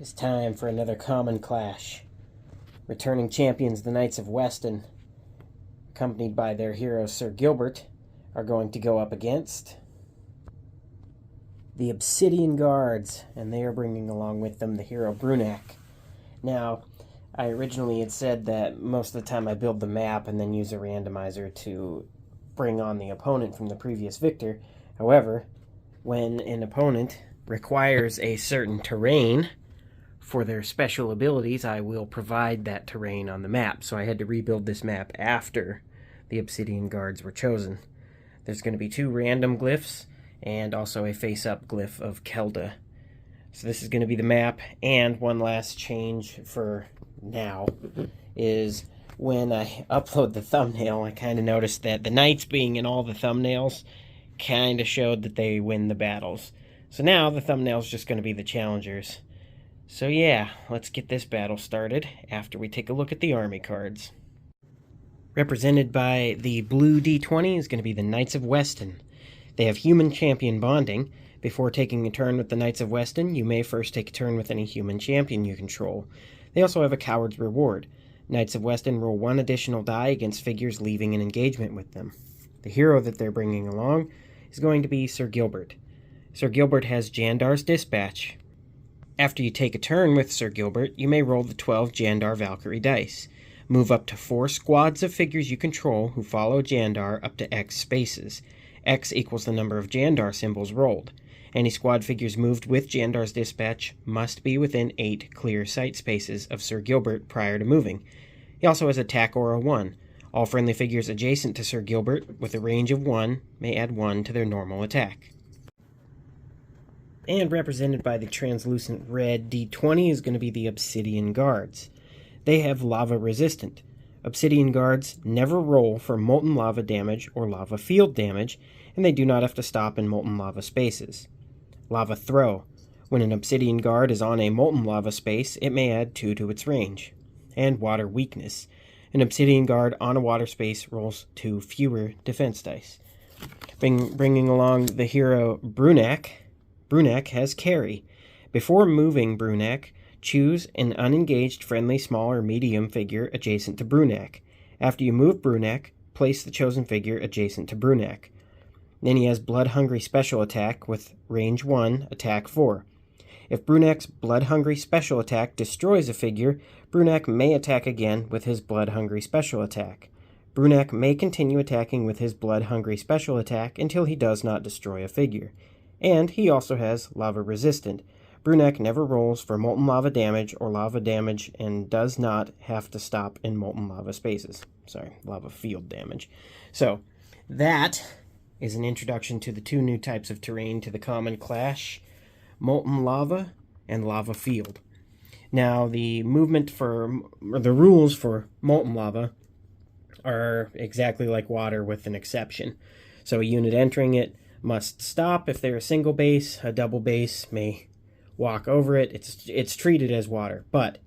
It's time for another common clash. Returning champions, the Knights of Weston, accompanied by their hero Sir Gilbert, are going to go up against the Obsidian Guards, and they are bringing along with them the hero Brunak. Now, I originally had said that most of the time I build the map and then use a randomizer to bring on the opponent from the previous victor. However, when an opponent requires a certain terrain for their special abilities, I will provide that terrain on the map. So I had to rebuild this map after the Obsidian Guards were chosen. There's going to be 2 random glyphs and also a face-up glyph of Kelda. So this is going to be the map, and one last change for now is when I upload the thumbnail, I kind of noticed that the knights being in all the thumbnails kind of showed that they win the battles. So now the thumbnail is just going to be the challengers. So yeah, let's get this battle started after we take a look at the army cards. Represented by the blue D20 is going to be the Knights of Weston. They have human champion bonding. Before taking a turn with the Knights of Weston, you may first take a turn with any human champion you control. They also have a coward's reward. Knights of Weston roll 1 additional die against figures leaving an engagement with them. The hero that they're bringing along is going to be Sir Gilbert. Sir Gilbert has JANDAR'S Dispatch. After you take a turn with Sir Gilbert, you may roll the 12 Jandar Valkyrie dice. Move up to 4 squads of figures you control who follow Jandar up to X spaces. X equals the number of Jandar symbols rolled. Any squad figures moved with Jandar's Dispatch must be within 8 clear sight spaces of Sir Gilbert prior to moving. He also has Attack Aura 1. All friendly figures adjacent to Sir Gilbert with a range of 1 may add 1 to their normal attack. And represented by the translucent red D20 is going to be the Obsidian Guards. They have lava resistant. Obsidian Guards never roll for molten lava damage or lava field damage, and they do not have to stop in molten lava spaces. Lava Throw. When an Obsidian Guard is on a molten lava space, it may add 2 to its range. And Water Weakness. An Obsidian Guard on a water space rolls 2 fewer defense dice. Bringing along the hero Brunak. Brunak has Carry. Before moving Brunak, choose an unengaged friendly small or medium figure adjacent to Brunak. After you move Brunak, place the chosen figure adjacent to Brunak. Then he has Blood Hungry Special Attack with range 1, attack 4. If Brunak's Blood Hungry Special Attack destroys a figure, Brunak may attack again with his Blood Hungry Special Attack. Brunak may continue attacking with his Blood Hungry Special Attack until he does not destroy a figure. And he also has Lava Resistant. Brunak never rolls for molten lava damage or lava damage and does not have to stop in molten lava spaces. Sorry, lava field damage. So, that is an introduction to the 2 new types of terrain to the common clash, molten lava and lava field. Now, the rules for molten lava are exactly like water with an exception. So a unit entering it must stop if they're a single base. A double base may walk over it. It's treated as water. But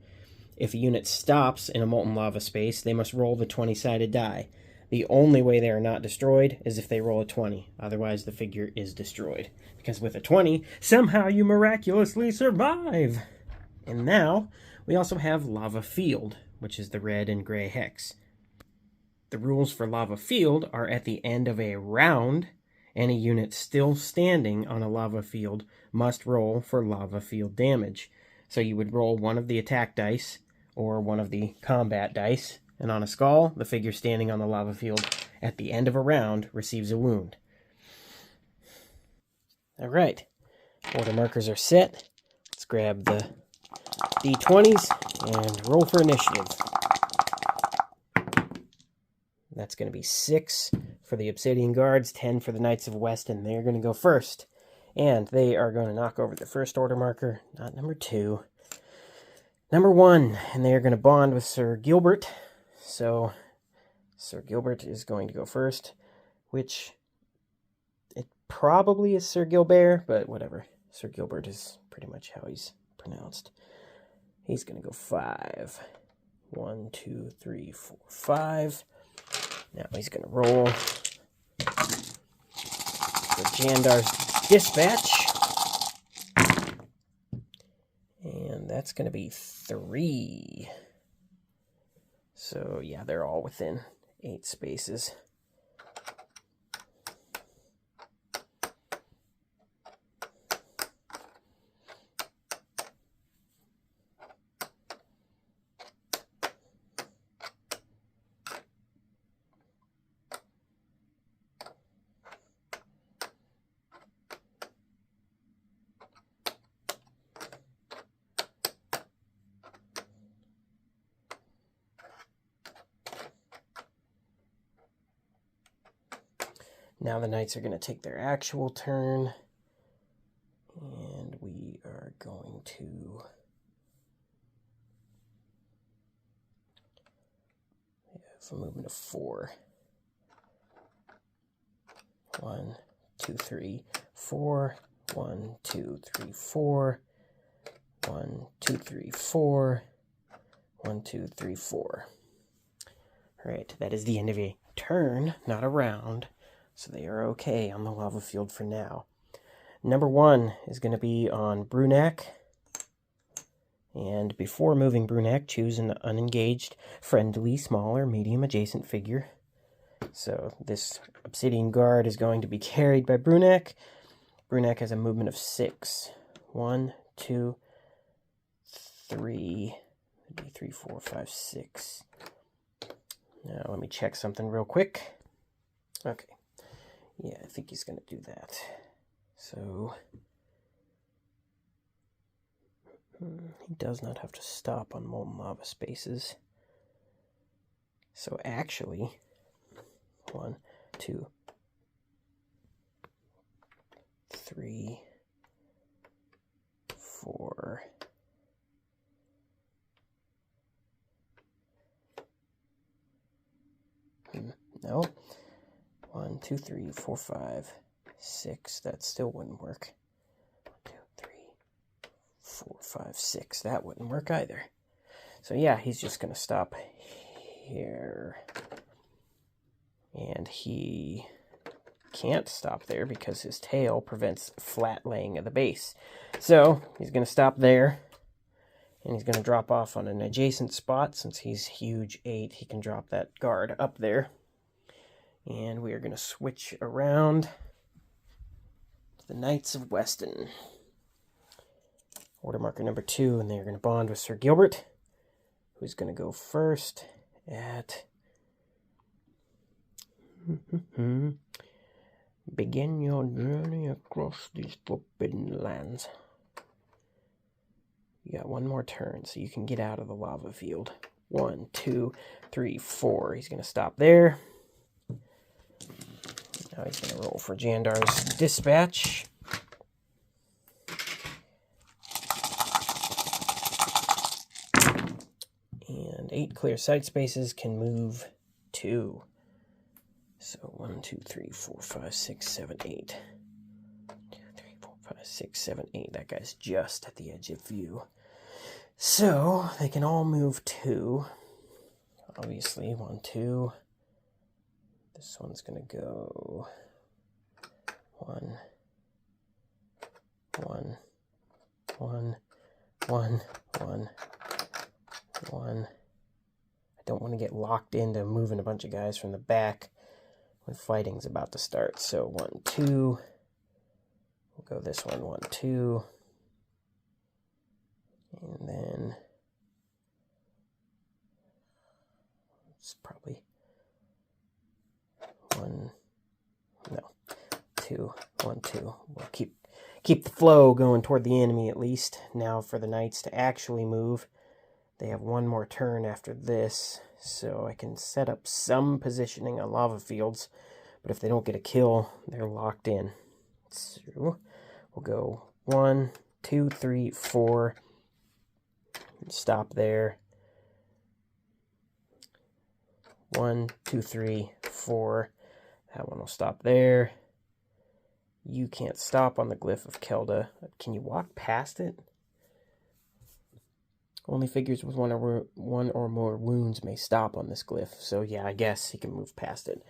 if a unit stops in a molten lava space, they must roll the 20-sided die. The only way they are not destroyed is if they roll a 20. Otherwise, the figure is destroyed. Because with a 20, somehow you miraculously survive. And now, we also have Lava Field, which is the red and gray hex. The rules for Lava Field are at the end of a round, any unit still standing on a lava field must roll for lava field damage. So you would roll one of the attack dice or one of the combat dice, and on a skull, the figure standing on the lava field at the end of a round receives a wound. Alright, order markers are set. Let's grab the D20s and roll for initiative. That's going to be 6 for the Obsidian Guards, 10 for the Knights of Weston. They're going to go first. And they are going to knock over the first order marker, not number 2. Number 1, and they are going to bond with Sir Gilbert. So, Sir Gilbert is going to go first, which it probably is Sir Gilbert, but whatever. Sir Gilbert is pretty much how he's pronounced. He's going to go 5. 1, 2, 3, 4, 5. Now he's going to roll for Jandar's Dispatch. And And that's going to be 3. So, yeah, they're all within 8 spaces. Now the Knights are going to take their actual turn, and we are going to have a movement of 4. 1, 2, 3, 4. 1, 2, 3, 4. 1, 2, 3, 4. 1, 2, 3, 4. All right, that is the end of a turn, not a round. So they are okay on the lava field for now. Number 1 is going to be on Brunak. And before moving Brunak, choose an unengaged, friendly, small, or medium adjacent figure. So this Obsidian Guard is going to be carried by Brunak. Brunak has a movement of 6. 1, 2, 3. That'd be 3, 4, 5, 6. Now let me check something real quick. Okay. Yeah, I think he's going to do that. So, he does not have to stop on molten lava spaces. So actually, 1, 2, 3, 4. No. 1, 2, 3, 4, 5, 6. That still wouldn't work. 1, 2, 3, 4, 5, 6. That wouldn't work either. So yeah, he's just going to stop here. And he can't stop there because his tail prevents flat laying of the base. So he's going to stop there. And he's going to drop off on an adjacent spot. Since he's huge 8, he can drop that guard up there. And we are going to switch around to the Knights of Weston. Order marker number 2, and they're going to bond with Sir Gilbert, who's going to go first at... Begin your journey across these forbidden lands. You got 1 more turn, so you can get out of the lava field. 1, 2, 3, 4. He's going to stop there. Now he's going to roll for JANDAR'S Dispatch. And 8 clear side spaces can move 2. So 1, 2, 3, 4, 5, 6, 7, 8. 2, 3, 4, 5, 6, 7, 8. That guy's just at the edge of view. So they can all move 2. Obviously, 1, 2. This one's going to go 1, 1, 1, 1, 1, 1. I don't want to get locked into moving a bunch of guys from the back when fighting's about to start. So 1, 2. We'll go this one, 1, 2. And then it's probably 1, no, 2, 1, 2. We'll keep the flow going toward the enemy at least. Now for the Knights to actually move, they have 1 more turn after this, so I can set up some positioning on lava fields, but if they don't get a kill, they're locked in. So we'll go 1, 2, 3, 4, stop there. 1, 2, 3, 4. That one will stop there. You can't stop on the glyph of Kelda. Can you walk past it? Only figures with one or more wounds may stop on this glyph. So yeah, I guess he can move past it.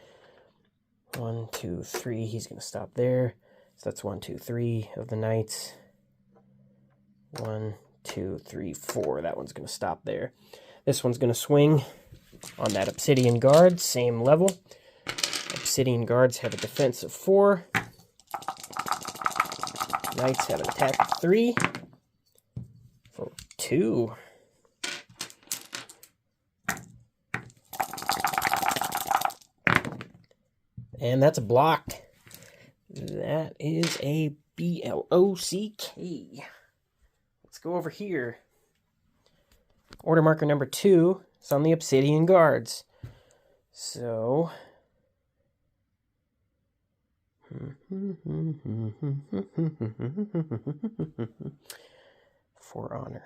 1, 2, 3. He's going to stop there. So that's 1, 2, 3 of the Knights. 1, 2, 3, 4. That one's going to stop there. This one's going to swing on that Obsidian Guard, same level. Obsidian Guards have a defense of 4. Knights have an attack of 3 for 2. And that's blocked. That is a BLOCK. Let's go over here. Order marker number 2 is on the Obsidian Guards. So... for honor.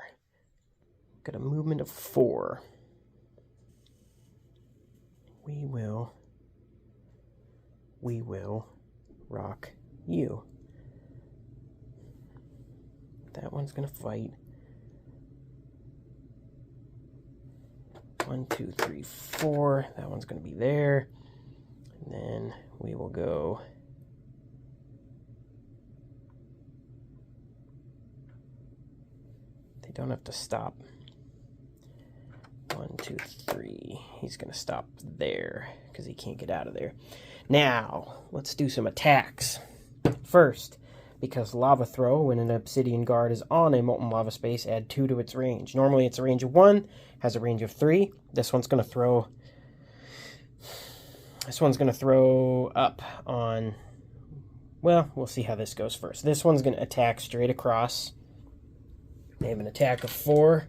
Got a movement of 4. We will rock you. That one's gonna fight. 1, 2, 3, 4. That one's gonna be there. And then we will go. They don't have to stop. 1, 2, 3. He's gonna stop there because he can't get out of there. Now, let's do some attacks. First, because Lava Throw, when an Obsidian Guard is on a Molten Lava space, add 2 to its range. Normally it's a range of 1, has a range of 3. This one's going to throw... This one's going to throw up on... Well, we'll see how this goes first. This one's going to attack straight across. They have an attack of 4.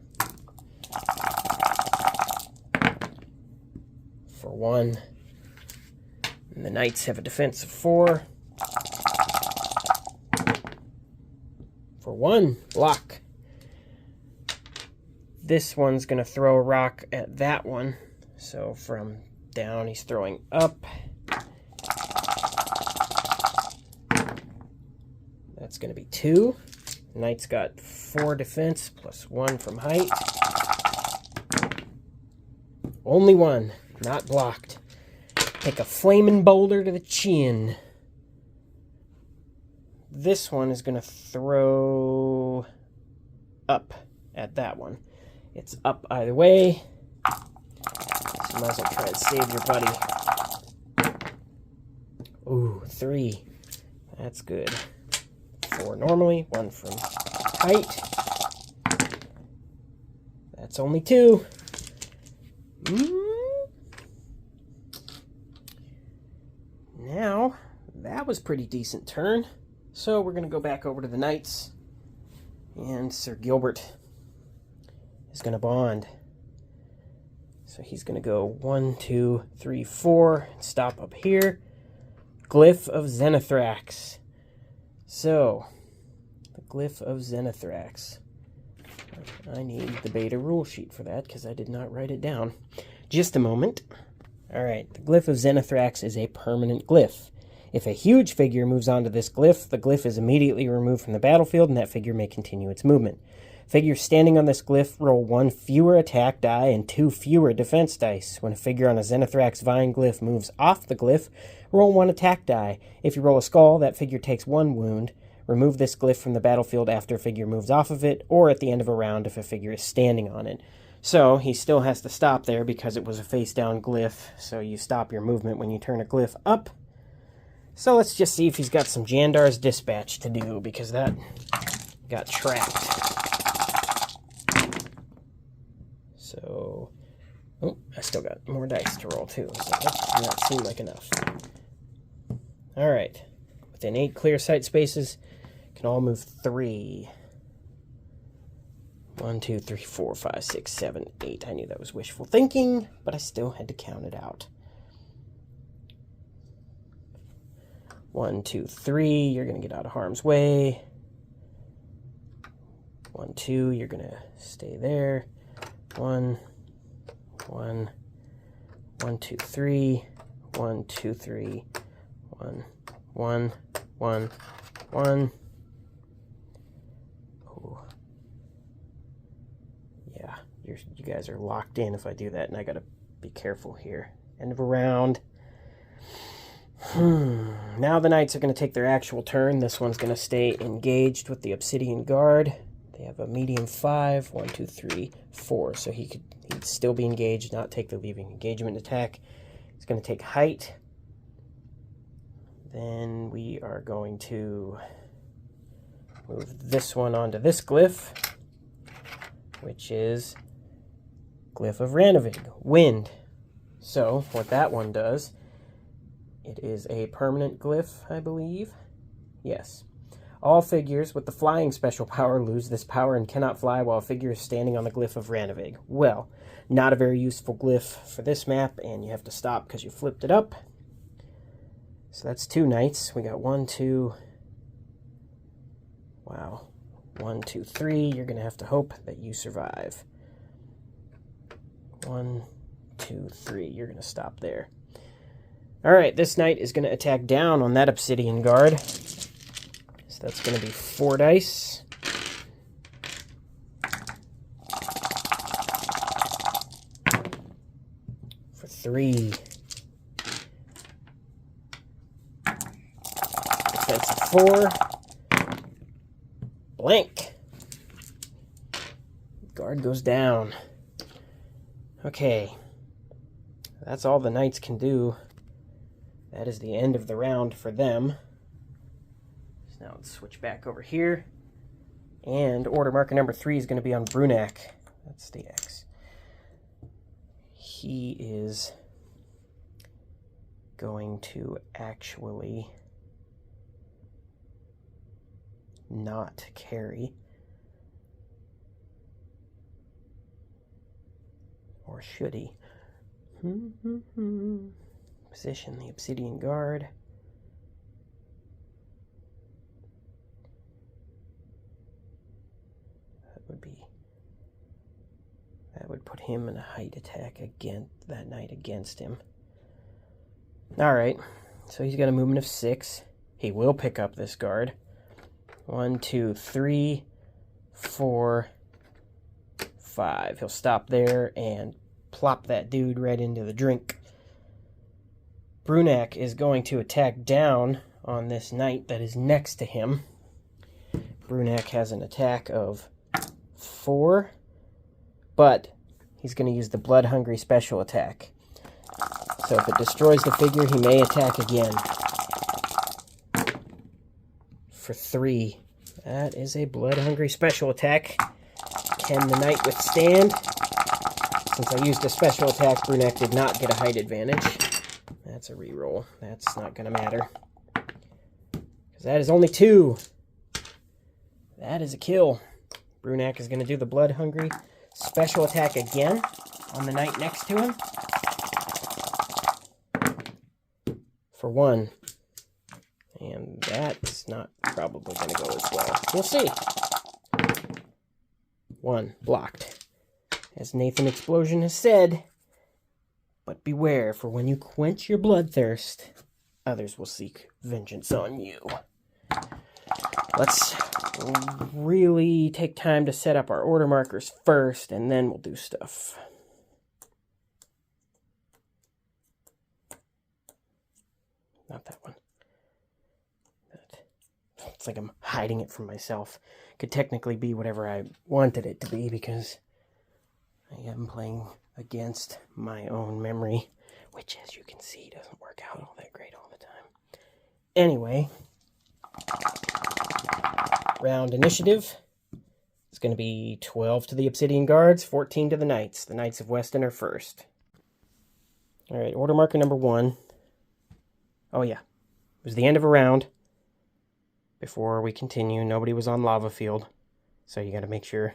For 1. And the Knights have a defense of 4. For 1, block. This one's going to throw a rock at that one. So from down, he's throwing up. That's going to be 2. Knight's got 4 defense plus 1 from height. Only 1, not blocked. Take a flaming boulder to the chin. This one is going to throw up at that one. It's up either way. So you might as well try and save your buddy. Ooh, 3. That's good. 4 normally, 1 from height. That's only 2. Now, that was a pretty decent turn. So we're going to go back over to the Knights. And Sir Gilbert is going to bond. So he's going to go 1, 2, 3, 4. And stop up here. Glyph of Zenithrax. So, the Glyph of Zenithrax. I need the beta rule sheet for that because I did not write it down. Just a moment. Alright, the Glyph of Zenithrax is a permanent glyph. If a huge figure moves onto this glyph, the glyph is immediately removed from the battlefield and that figure may continue its movement. Figures standing on this glyph roll 1 fewer attack die and 2 fewer defense dice. When a figure on a Zenithrax Vine glyph moves off the glyph, roll 1 attack die. If you roll a skull, that figure takes 1 wound. Remove this glyph from the battlefield after a figure moves off of it, or at the end of a round if a figure is standing on it. So, he still has to stop there because it was a face-down glyph, so you stop your movement when you turn a glyph up. So let's just see if he's got some JANDAR'S dispatch to do, because that got trapped. So, oh, I still got more dice to roll too, so that does not seem like enough. Alright, within 8 clear sight spaces, can all move 3. 1, 2, 3, 4, 5, 6, 7, 8. I knew that was wishful thinking, but I still had to count it out. 1, 2, 3, you're going to get out of harm's way. 1, 2, you're going to stay there. 1, 1, 1, 2, 3, 1, 2, 3, 1, 1, 1, 1. Oh. Yeah, you guys are locked in if I do that, and I got to be careful here. End of a round. Now the Knights are going to take their actual turn. This one's going to stay engaged with the Obsidian Guard. They have a medium 5, 1, 2, 3, 4. So he'd still be engaged, not take the leaving engagement attack. He's going to take height. Then we are going to move this one onto this glyph, which is Glyph of Ranavig, Wind. So what that one does, it is a permanent glyph, I believe. Yes. All figures with the flying special power lose this power and cannot fly while a figure is standing on the Glyph of Ranavig. Well, not a very useful glyph for this map, and you have to stop because you flipped it up. So that's 2 knights. We got 1, 2... Wow. 1, 2, 3. You're going to have to hope that you survive. 1, 2, 3. You're going to stop there. Alright, this knight is going to attack down on that Obsidian Guard. So that's going to be 4 dice. For 3. Defensive 4. Blank. Guard goes down. Okay. That's all the knights can do. That is the end of the round for them. So now let's switch back over here. And order marker number 3 is going to be on Brunak. That's the X. He is going to actually not carry. Or should he? Position the Obsidian Guard. That would put him in a height attack against that knight against him. Alright, so he's got a movement of 6. He will pick up this guard. 1, 2, 3, 4, 5. He'll stop there and plop that dude right into the drink. Brunak is going to attack down on this knight that is next to him. Brunak has an attack of 4, but he's going to use the Blood Hungry special attack. So if it destroys the figure, he may attack again. For 3. That is a Blood Hungry special attack. Can the knight withstand? Since I used a special attack, Brunak did not get a height advantage. That's a reroll. That's not going to matter. Because that is only 2. That is a kill. Brunak is going to do the Blood Hungry special attack again on the knight next to him. For 1. And that's not probably going to go as well. We'll see. 1. Blocked. As Nathan Explosion has said, but beware, for when you quench your bloodthirst, others will seek vengeance on you. Let's really take time to set up our order markers first, and then we'll do stuff. Not that one. It's like I'm hiding it from myself. It could technically be whatever I wanted it to be, because I am playing against my own memory, which, as you can see, doesn't work out all that great all the time. Anyway, round initiative. It's going to be 12 to the Obsidian Guards, 14 to the Knights. The Knights of Weston are first. All right, order marker number 1. Oh, yeah. It was the end of a round. Before we continue, nobody was on lava field, so you got to make sure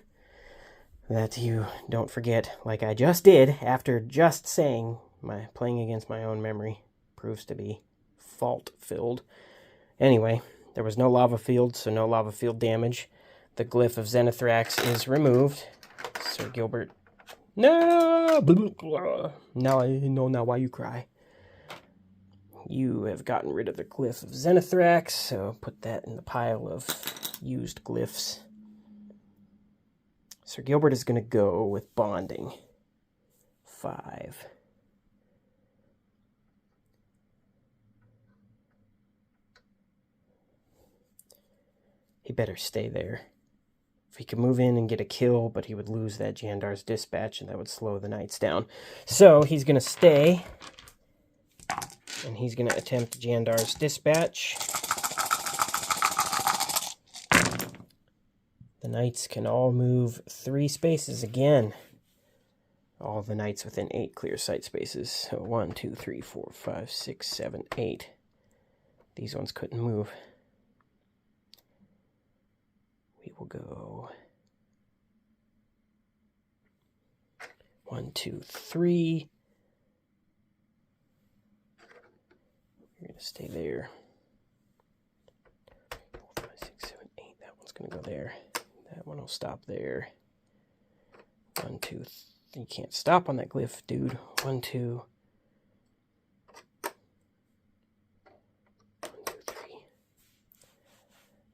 that you don't forget, like I just did, after just saying my playing against my own memory proves to be fault-filled. Anyway, there was no lava field, so no lava field damage. The Glyph of Zenithrax is removed. Sir Gilbert. No! Now I know now why you cry. You have gotten rid of the Glyph of Zenithrax, so put that in the pile of used glyphs. Sir Gilbert is going to go with Bonding. 5. He better stay there. If he could move in and get a kill, but he would lose that JANDAR'S dispatch, and that would slow the Knights down. So he's going to stay, and he's going to attempt JANDAR'S dispatch. The Knights can all move 3 spaces again. All the Knights within 8 clear sight spaces. So 1, 2, 3, 4, 5, 6, 7, 8. These ones couldn't move. We will go 1, 2, 3. You're going to stay there. 4, 5, 6, 7, 8. That one's going to go there. That one will stop there. 1, 2, 3. You can't stop on that glyph, dude. 1, 2. 1, 2, 3.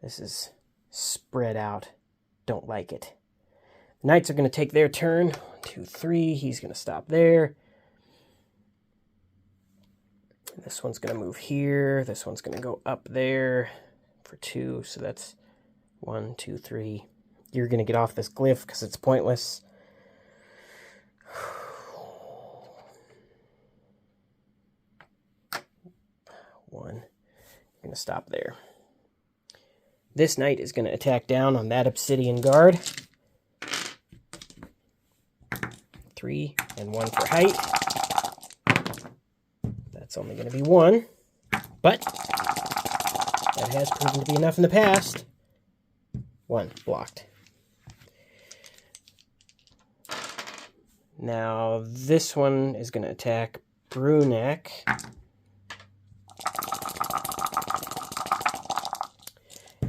This is spread out. Don't like it. The Knights are going to take their turn. 1, 2, 3. He's going to stop there. This one's going to move here. This one's going to go up there for 2. So that's 1, 2, 3. You're going to get off this glyph because it's pointless. 1. You're going to stop there. This Knight is going to attack down on that Obsidian Guard. 3 and 1 for height. That's only going to be 1, but that has proven to be enough in the past. 1 blocked. Now this one is going to attack Brunak.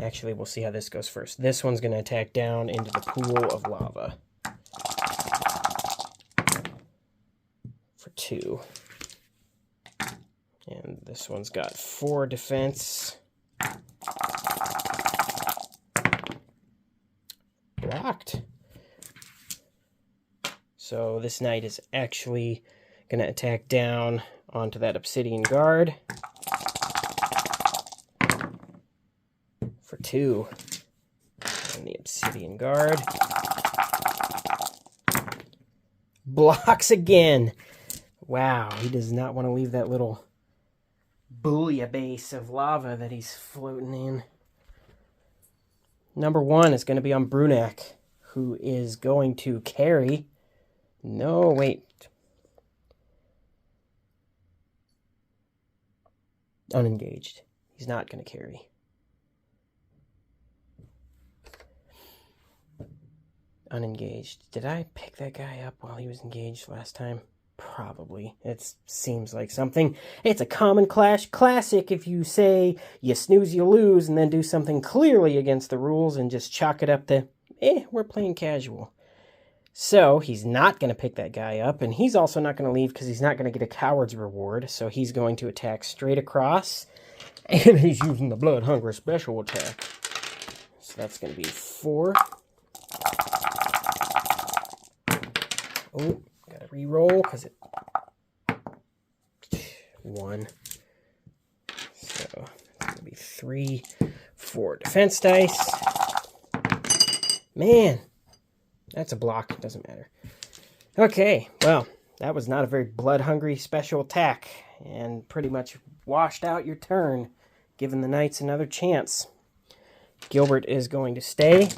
Actually, we'll see how this goes first. This one's going to attack down into the pool of lava. For 2. And this one's got 4 defense. Blocked. So this Knight is actually going to attack down onto that Obsidian Guard. For 2. And the Obsidian Guard blocks again. Wow, he does not want to leave that little bouillabaisse of lava that he's floating in. Number 1 is going to be on Brunak, who is going to carry. No, wait. Unengaged. He's not going to carry. Unengaged. Did I pick that guy up while he was engaged last time? Probably. It seems like something. It's a Common Clash classic if you say you snooze, you lose, and then do something clearly against the rules and just chalk it up to, we're playing casual. So he's not going to pick that guy up, and he's also not going to leave because he's not going to get a coward's reward. So he's going to attack straight across, and he's using the Blood Hunger special attack. So that's going to be 4. Oh, gotta re-roll because it 1. So it's gonna be 3, 4 defense dice. Man, that's a block. It doesn't matter. Okay, well, that was not a very blood-hungry special attack, and pretty much washed out your turn, giving the Knights another chance. Gilbert is going to stay.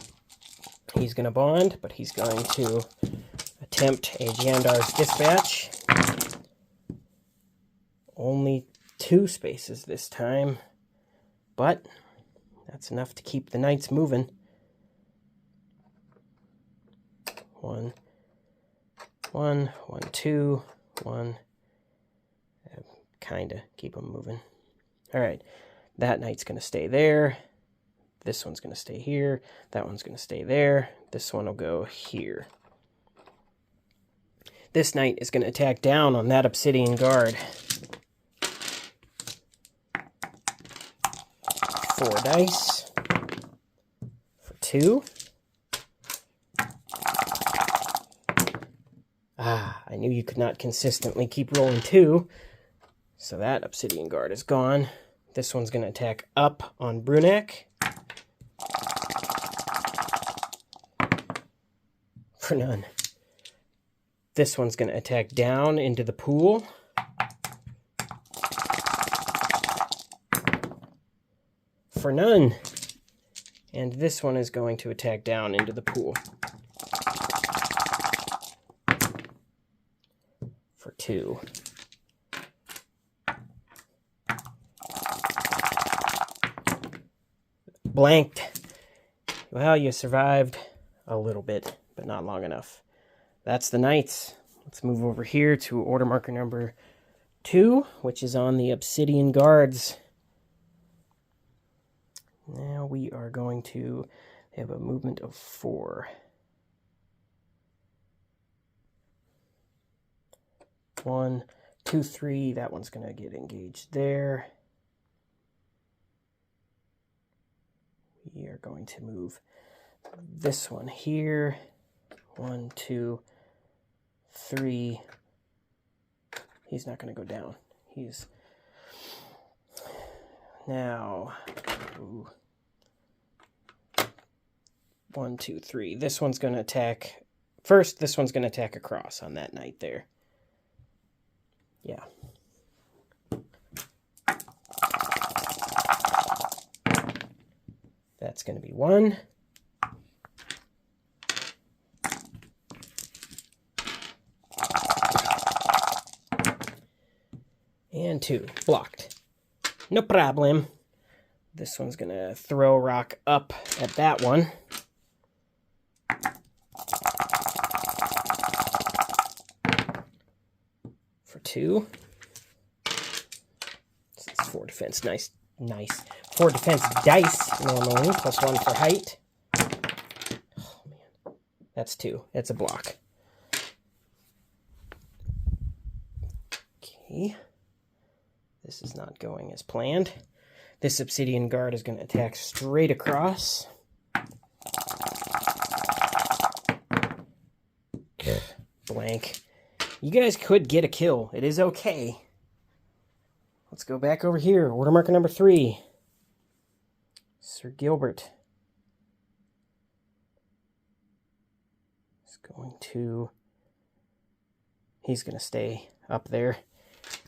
He's going to bond, but he's going to attempt a JANDAR'S dispatch. Only 2 spaces this time, but that's enough to keep the Knights moving. 1, 1, 1, 2, 1. Kinda keep them moving. All right, that Knight's going to stay there. This one's going to stay here. That one's going to stay there. This one will go here. This Knight is going to attack down on that Obsidian Guard. 4 dice. For 2. I knew you could not consistently keep rolling 2. So that Obsidian Guard is gone. This one's going to attack up on Brunak. For none. This one's going to attack down into the pool. For none. And this one is going to attack down into the pool. For 2. Blanked. Well, you survived a little bit, but not long enough. That's the Knights. Let's move over here to order marker number 2, which is on the Obsidian Guards. Now we are going to have a movement of 4. 1, 2, 3. That one's going to get engaged there. We are going to move this one here. 1, 2, 3. He's not going to go down. He's now. Ooh. 1, 2, 3. This one's going to attack. First, this one's going to attack across on that knight there. Yeah. That's going to be 1. And 2. Blocked. No problem. This one's going to throw a rock up at that one. For 2. This is 4 defense. Nice. 4 defense dice normally, plus 1 for height. Oh, man. That's 2. That's a block. Okay. This is not going as planned. This Obsidian Guard is going to attack straight across. Blank. You guys could get a kill. It is okay. Let's go back over here. Order marker number 3. Sir Gilbert is going to... He's going to stay up there.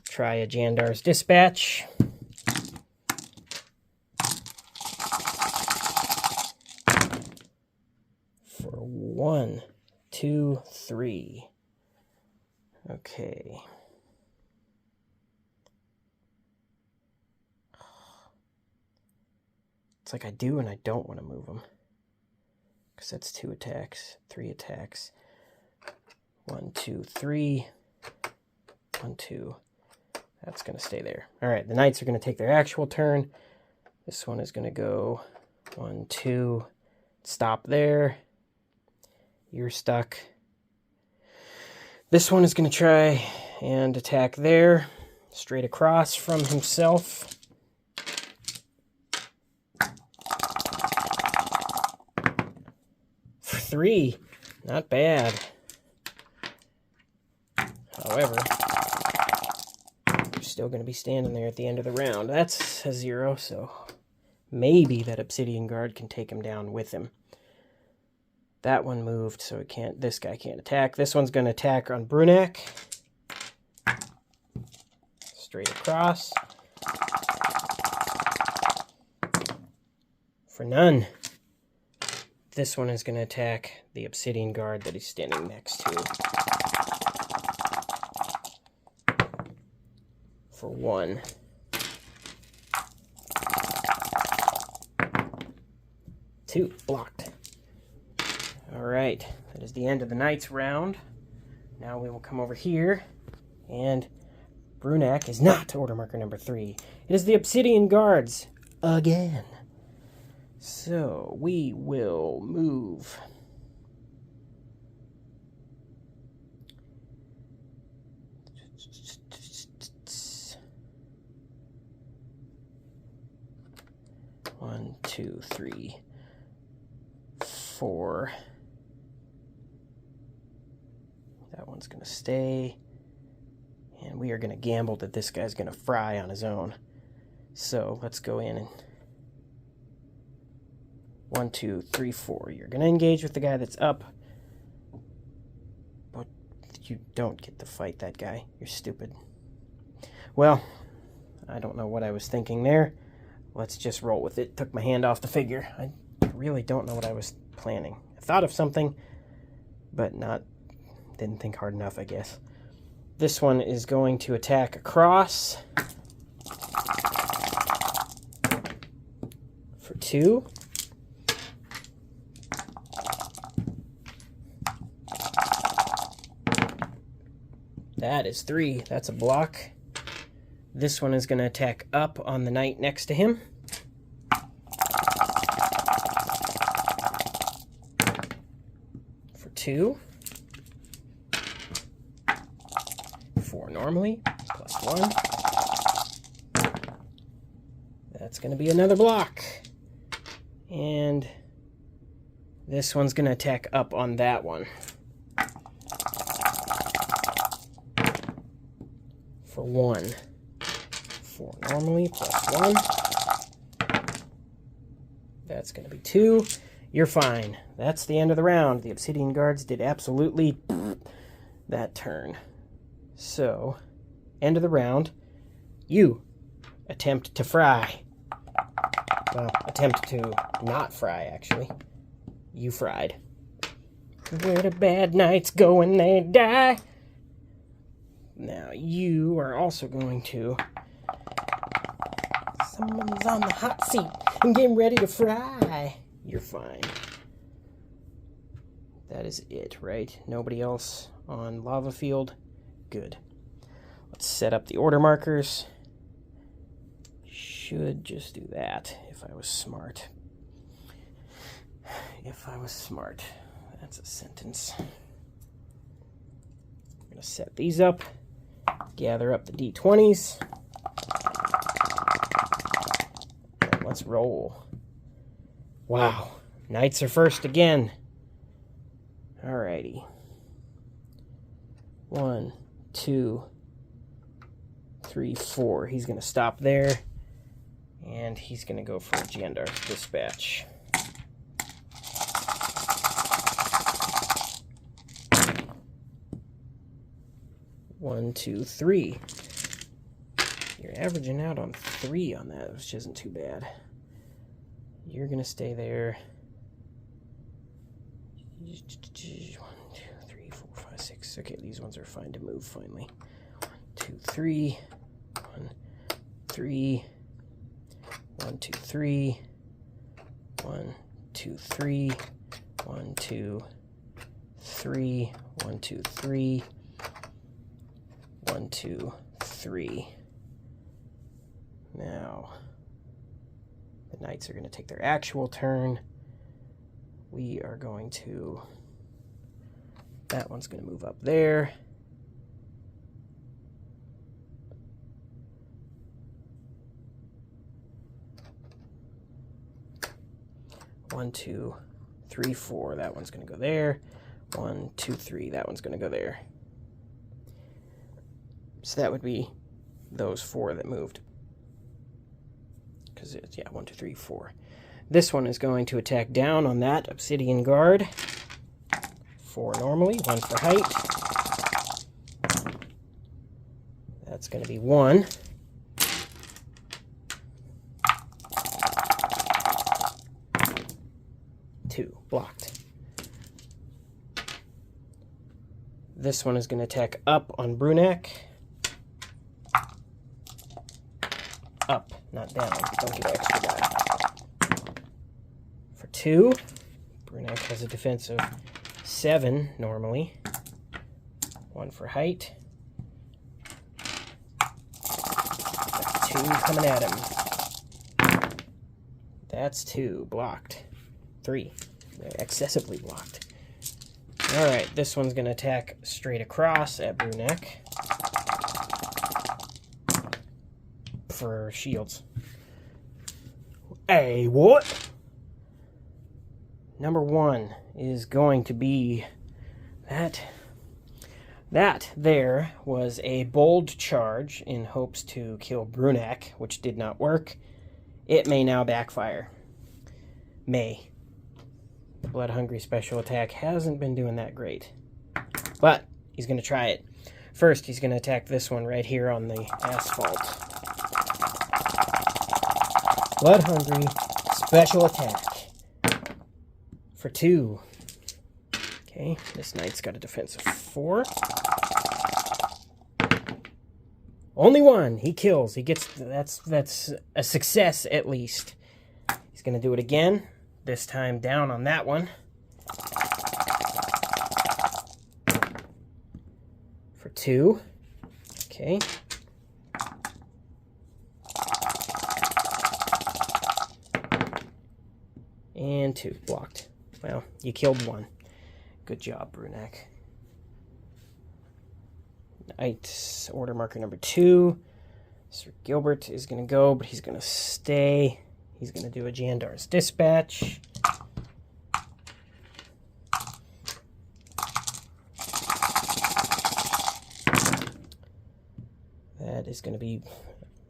Try a JANDAR'S dispatch. For 1, 2, 3. Okay. It's like I do and I don't want to move them. Because that's 2 attacks, 3 attacks. 1, 2, 3. 1, 2. That's going to stay there. All right, the Knights are going to take their actual turn. This one is going to go 1, 2. Stop there. You're stuck. This one is going to try and attack there. Straight across from himself. For 3. Not bad. However, you're still going to be standing there at the end of the round. That's a 0, so maybe that Obsidian Guard can take him down with him. That one moved, so it can't. This guy can't attack. This one's going to attack on Brunak. Straight across. For none. This one is going to attack the Obsidian Guard that he's standing next to. For 1. Two. Blocked. Alright, that is the end of the Knights round. Now we will come over here, and Brunak is not order marker number 3. It is the Obsidian Guards again. So we will move. One, 2, 3, 4. That one's going to stay. And we are going to gamble that this guy's going to fry on his own. So let's go in and 1, 2, 3, 4. You're going to engage with the guy that's up. You don't get to fight that guy. You're stupid. Well, I don't know what I was thinking there. Let's just roll with it. Took my hand off the figure. I really don't know what I was planning. I thought of something, but didn't think hard enough, I guess. This one is going to attack across for 2. That is 3. That's a block. This one is going to attack up on the knight next to him. For 2. 4 normally, plus 1. That's going to be another block. And this one's going to attack up on that one. For 1. 4 normally, plus 1. That's going to be 2. You're fine. That's the end of the round. The Obsidian Guards did absolutely that turn. So, end of the round. You attempt to fry. Well, attempt to not fry, actually. You fried. Where the bad knights go when they die. Now, you are also going to... Someone's on the hot seat and getting ready to fry. You're fine. That is it, right? Nobody else on lava field? Good. Let's set up the order markers. Should just do that if I was smart. If I was smart. That's a sentence. I'm going to set these up. Gather up the D20s. And let's roll. Wow. Knights are first again. Alrighty. 1, 2, 3, 4. He's going to stop there. And he's going to go for a JANDAR'S dispatch. One, 2, 3. You're averaging out on 3 on that, which isn't too bad. You're going to stay there. 1, 2, 3, 4, 5, 6. Okay, these ones are fine to move finally. 1, 2, 3. 1, 3. 1, 2, 3. 1, 2, 3. 1, 2, 3. 1, 2, 3. 1, 2, 3. Now, the knights are going to take their actual turn. We are going to... That one's going to move up there. One, 2, 3, 4. That one's going to go there. 1, 2, 3. That one's going to go there. So that would be those 4 that moved. Because it's, 1, 2, 3, 4. This one is going to attack down on that Obsidian Guard. 4 normally, 1 for height. That's going to be 1. Two, blocked. This one is going to attack up on Brunak. Up, not down. Don't get extra die. For 2. Brunak has a defense of 7 normally. 1 for height. That's 2 coming at him. That's 2 blocked. 3. They're excessively blocked. Alright, this one's going to attack straight across at Brunak. For shields. Hey, what? Number 1 is going to be that. That there was a bold charge in hopes to kill Brunak, which did not work. It may now backfire. May. The Blood Hungry special attack hasn't been doing that great. But He's going to try it. First, he's going to attack this one right here on the asphalt. Blood Hungry, special attack. For 2. Okay, this knight's got a defense of 4. Only 1. He kills. He gets... That's a success, at least. He's going to do it again. This time down on that one. For 2. Okay. And 2. Blocked. Well, you killed 1. Good job, Brunak. Knight's order marker number 2. Sir Gilbert is going to go, but he's going to stay. He's going to do a JANDAR'S dispatch. That is going to be...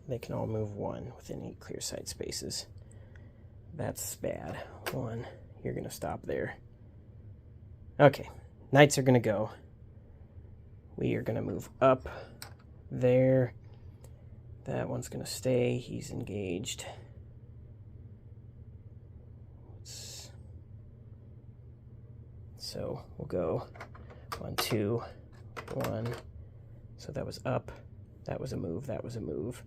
They can all move 1 within 8 clear sight spaces. That's bad. 1. You're going to stop there. Okay. Knights are going to go. We are going to move up there. That one's going to stay. He's engaged. So we'll go 1, 2, 1. So that was up. That was a move. That was a move.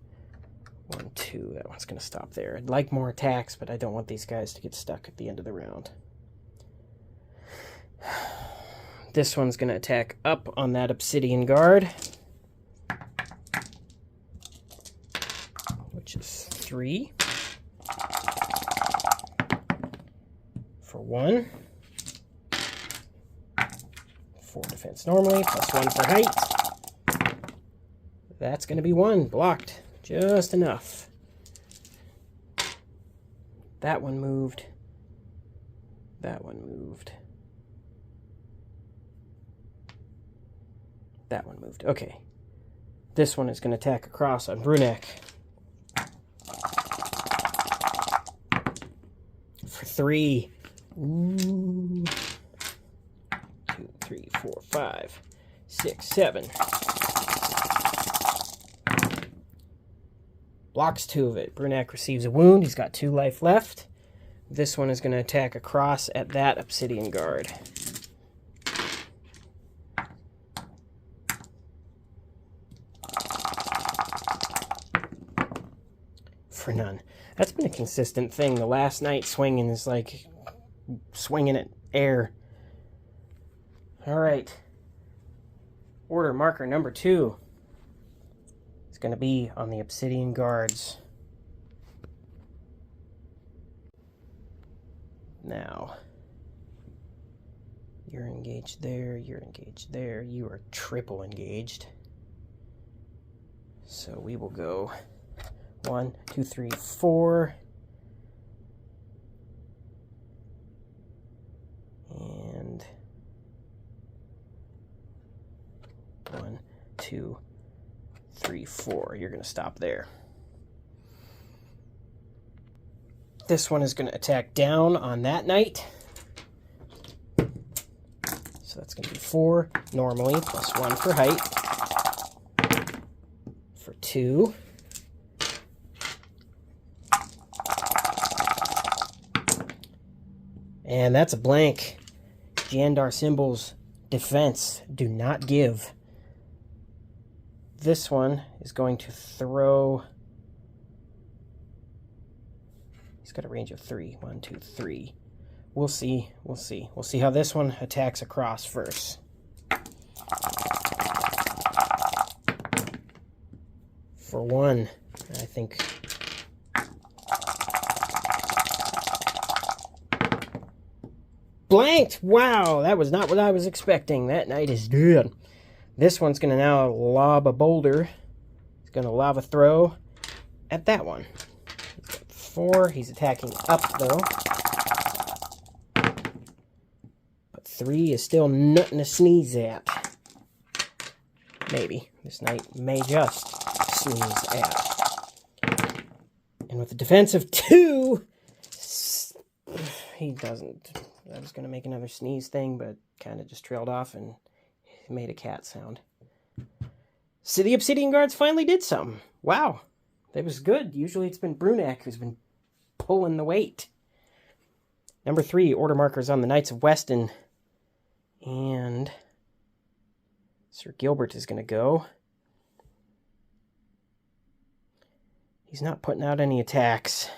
1, 2. That one's going to stop there. I'd like more attacks, but I don't want these guys to get stuck at the end of the round. This one's going to attack up on that Obsidian Guard, which is 3. For 1. 4 defense normally, plus 1 for height. That's going to be 1. Blocked. Just enough. That one moved. That one moved. That one moved. Okay. This one is going to attack across on Brunak. For 3. Ooh. 2, 3, 4, 5, 6, 7. Blocks 2 of it. Brunak receives a wound. He's got 2 life left. This one is going to attack across at that Obsidian Guard. For none. That's been a consistent thing. The last night swinging is like swinging at air. All right. Order marker number 2. It's going to be on the Obsidian Guards. Now, you're engaged there, you're engaged there, you are triple engaged. So we will go 1, 2, 3, 4. And 1, 2, 3, 4. You're going to stop there. This one is going to attack down on that knight. So that's going to be 4 normally, plus 1 for height. For 2. And that's a blank. Jandar symbols, defense, do not give. This one is going to throw... He's got a range of 3. 1, 2, 3. We'll see. We'll see. We'll see how this one attacks across first. For 1, I think... Blanked! Wow, that was not what I was expecting. That knight is dead. This one's going to now lob a boulder. He's going to lava throw at that one. He's got 4. He's attacking up, though. But 3 is still nothing to sneeze at. Maybe. This knight may just sneeze at. And with a defense of 2, he doesn't... I was going to make another sneeze thing, but kind of just trailed off, and It made a cat sound. So the Obsidian Guards finally did something. Wow. That was good. Usually it's been Brunak who's been pulling the weight. Number 3, order markers on the Knights of Weston. And Sir Gilbert is going to go. He's not putting out any attacks.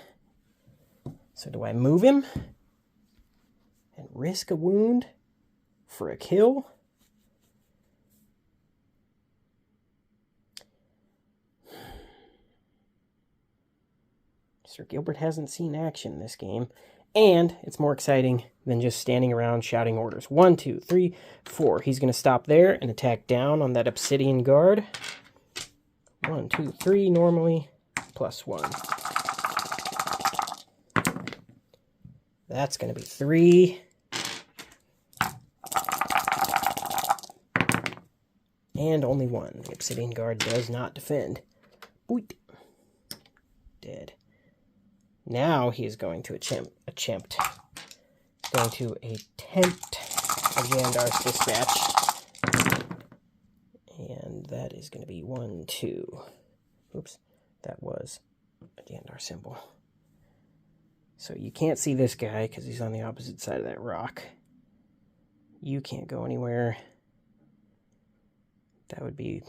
So do I move him and risk a wound for a kill? Sir Gilbert hasn't seen action in this game, and it's more exciting than just standing around shouting orders. 1, 2, 3, 4. He's going to stop there and attack down on that Obsidian Guard. 1, 2, 3 normally, +1. That's going to be 3. And only 1. The Obsidian Guard does not defend. Boit. Dead. Now he is going to attempt a JANDAR'S dispatch. And that is going to be 1, 2. Oops, that was a JANDAR symbol. So you can't see this guy because he's on the opposite side of that rock. You can't go anywhere. That would be...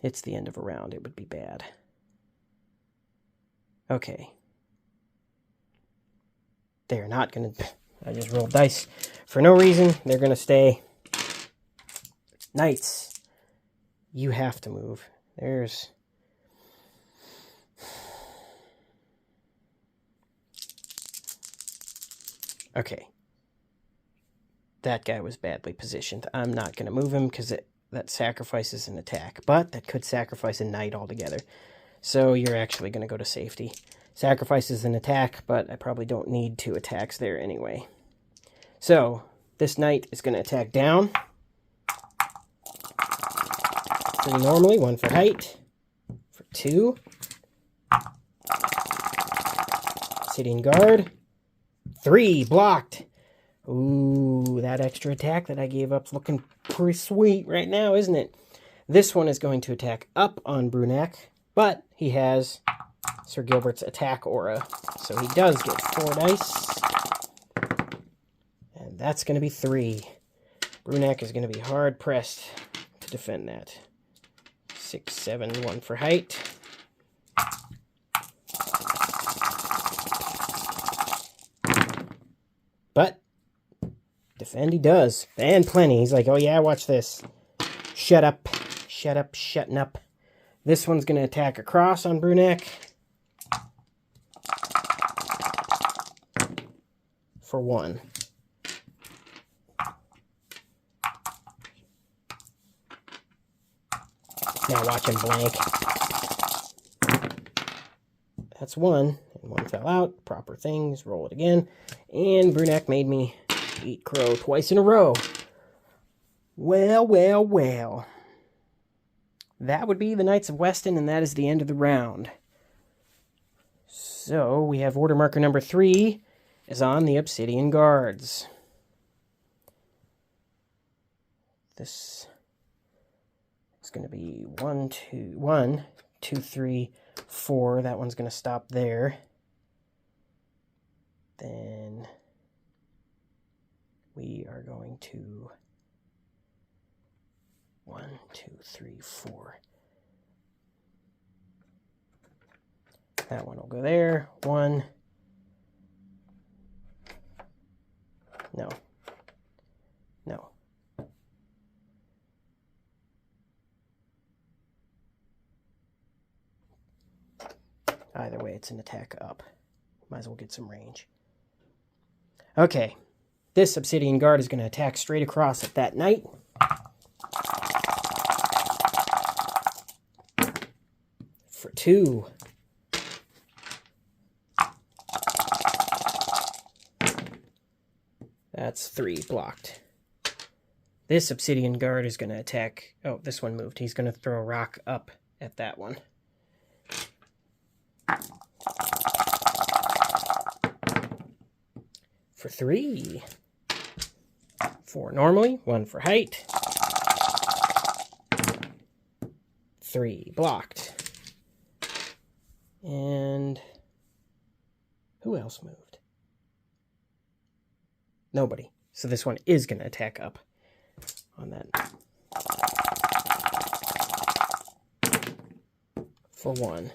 It's the end of a round. It would be bad. Okay. They're not going to... I just rolled dice for no reason. They're going to stay. Knights. You have to move. There's... Okay. That guy was badly positioned. I'm not going to move him because that sacrifices an attack. But that could sacrifice a knight altogether. So you're actually going to go to safety. Sacrifices an attack, but I probably don't need 2 attacks there anyway. So this knight is going to attack down. 3 normally, 1 for height. For 2. Obsidian Guard. 3 blocked. Ooh, that extra attack that I gave up's looking pretty sweet right now, isn't it? This one is going to attack up on Brunak, but he has Sir Gilbert's attack aura, so he does get 4 dice. And that's going to be 3. Brunak is going to be hard-pressed to defend that. 6, 7, 1 for height. But defend he does. And plenty. He's like, oh yeah, watch this. Shut up. Shut up. Shutting up. This one's going to attack across on Brunak. For 1. Now watch him blank. That's 1. And 1 fell out. Proper things. Roll it again. And Brunak made me eat crow twice in a row. Well, well, well. That would be the Knights of Weston, and that is the end of the round. So, we have order marker number 3 is on the Obsidian Guards. This is going to be 1, 2, 3, 4. That one's going to stop there. Then we are going to 1, 2, 3, 4. That one will go there. 1. No. No. Either way, it's an attack up. Might as well get some range. Okay. This Obsidian Guard is going to attack straight across at that knight. For 2. That's 3 blocked. This Obsidian Guard is going to attack... Oh, this one moved. He's going to throw a rock up at that one. For 3. 4 normally, 1 for height. 3 blocked. And who else moved? Nobody. So this one is going to attack up on that. For 1.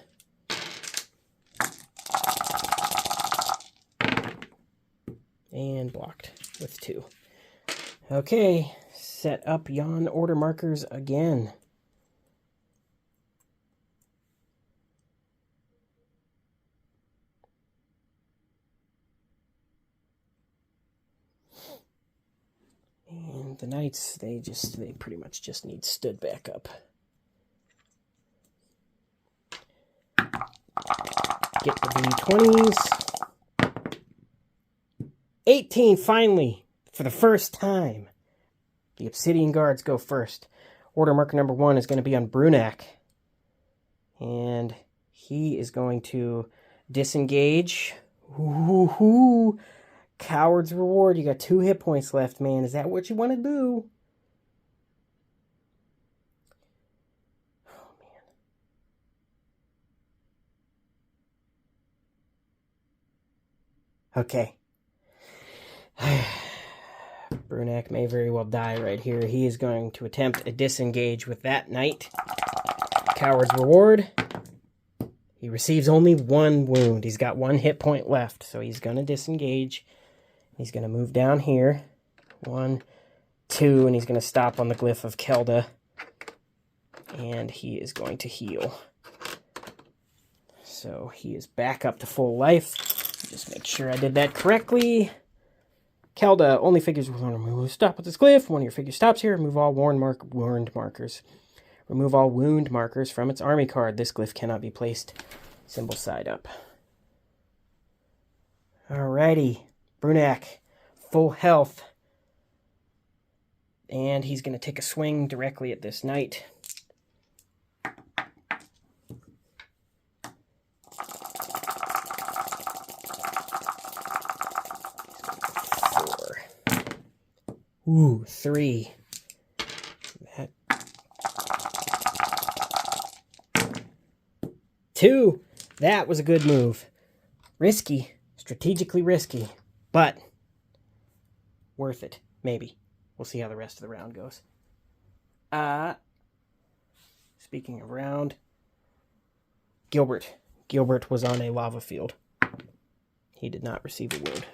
And blocked with 2. Okay, set up yon order markers again. And the Knights, they pretty much just need stood back up. Get the D20s. 18, finally, for the first time. The Obsidian Guards go first. Order marker number 1 is going to be on Brunak. And he is going to disengage. Ooh, Coward's Reward. You got 2 hit points left, man. Is that what you want to do? Oh, man. Okay. Brunak may very well die right here. He is going to attempt a disengage with that knight. Coward's Reward. He receives only 1 wound. He's got 1 hit point left, so he's going to disengage. He's going to move down here. 1, 2, and he's going to stop on the glyph of Kelda. And he is going to heal. So he is back up to full life. Just make sure I did that correctly. Kelda, only figures with 1 removal. Stop with this glyph. 1 of your figures stops here. Remove all wound markers. Remove all wound markers from its army card. This glyph cannot be placed symbol side up. Alrighty. Brunak, full health. And he's going to take a swing directly at this knight. Ooh, 3. That. 2. That was a good move. Risky. Strategically risky. But worth it. Maybe. We'll see how the rest of the round goes. Speaking of round, Gilbert. Gilbert was on a lava field. He did not receive a wound.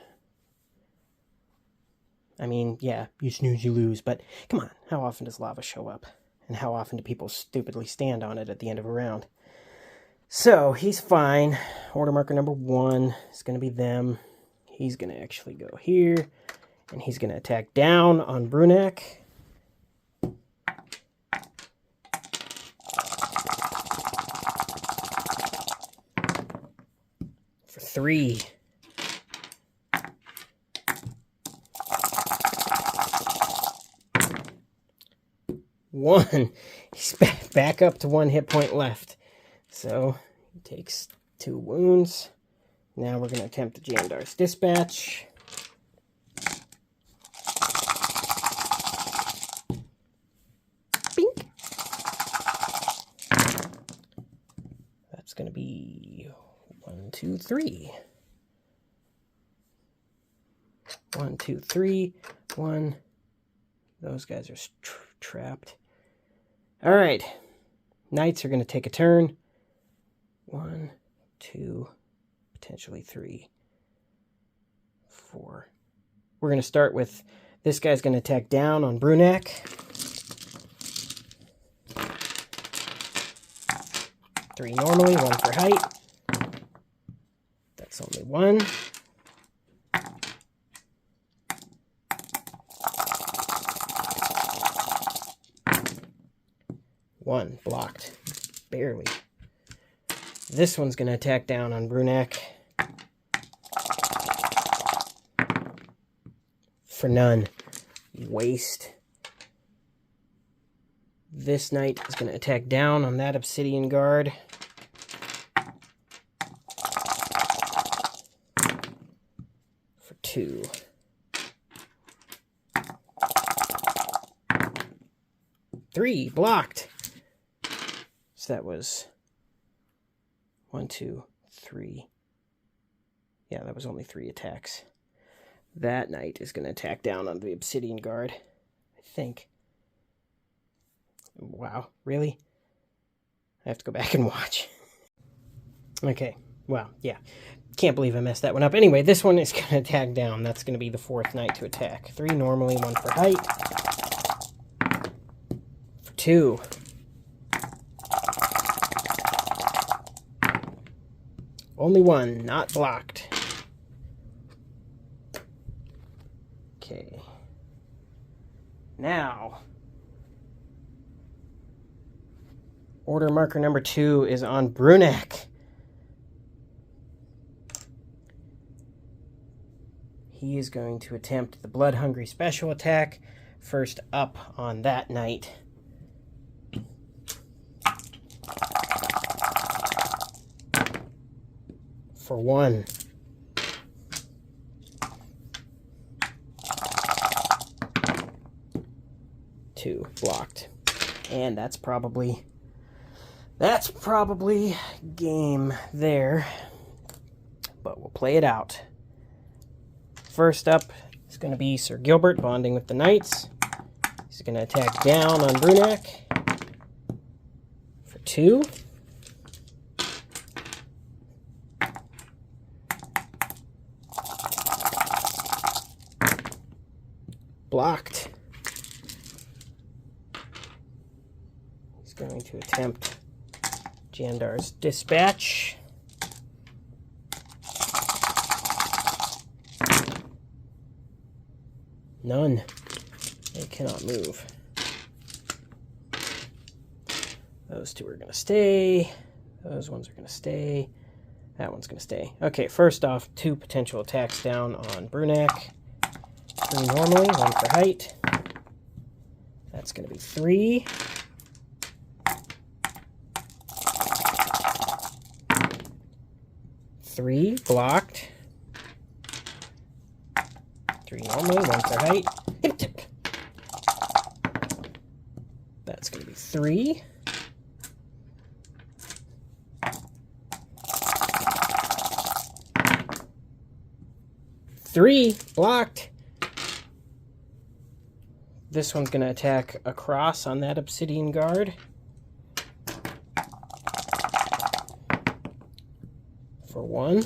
I mean, yeah, you snooze, you lose, but come on, how often does lava show up? And how often do people stupidly stand on it at the end of a round? So, he's fine. Order marker number 1 is going to be them. He's going to actually go here, and he's going to attack down on Brunak. For 3. 1. He's back up to 1 hit point left. So he takes 2 wounds. Now we're going to attempt the JANDAR'S Dispatch. Bink. That's going to be 1, 2, 3. 1, 2, 3. 1. Those guys are trapped. All right. Knights are going to take a turn. 1, 2, potentially 3, 4. We're going to start with this guy's going to attack down on Brunak. Three normally, 1 for height. That's only 1. One blocked. Barely. This one's going to attack down on Brunak. For none. Waste. This knight is going to attack down on that Obsidian Guard. For 2. 3, blocked. So that was 1, 2, 3. Yeah, that was only 3 attacks. That knight is going to attack down on the Obsidian Guard, I think. Wow, really? I have to go back and watch. Okay, well, yeah. Can't believe I messed that one up. Anyway, this one is going to attack down. That's going to be the 4th knight to attack. 3 normally, 1 for height. For 2. Only 1, not blocked. Okay. Now, order marker number 2 is on Brunak. He is going to attempt the Blood Hungry special attack. First up on that knight. For 1. 2, blocked. And that's probably game there. But we'll play it out. First up is going to be Sir Gilbert bonding with the Knights. He's going to attack down on Brunak for 2. Blocked. He's going to attempt JANDAR'S Dispatch. None. They cannot move. Those 2 are going to stay. Those ones are going to stay. That one's going to stay. Okay, first off, 2 potential attacks down on Brunak. 3 normally, 1 for height. That's going to be 3. Three, blocked. 3 normally, 1 for height. Hip tip. That's going to be 3. 3, blocked. This one's going to attack across on that Obsidian Guard. For 1.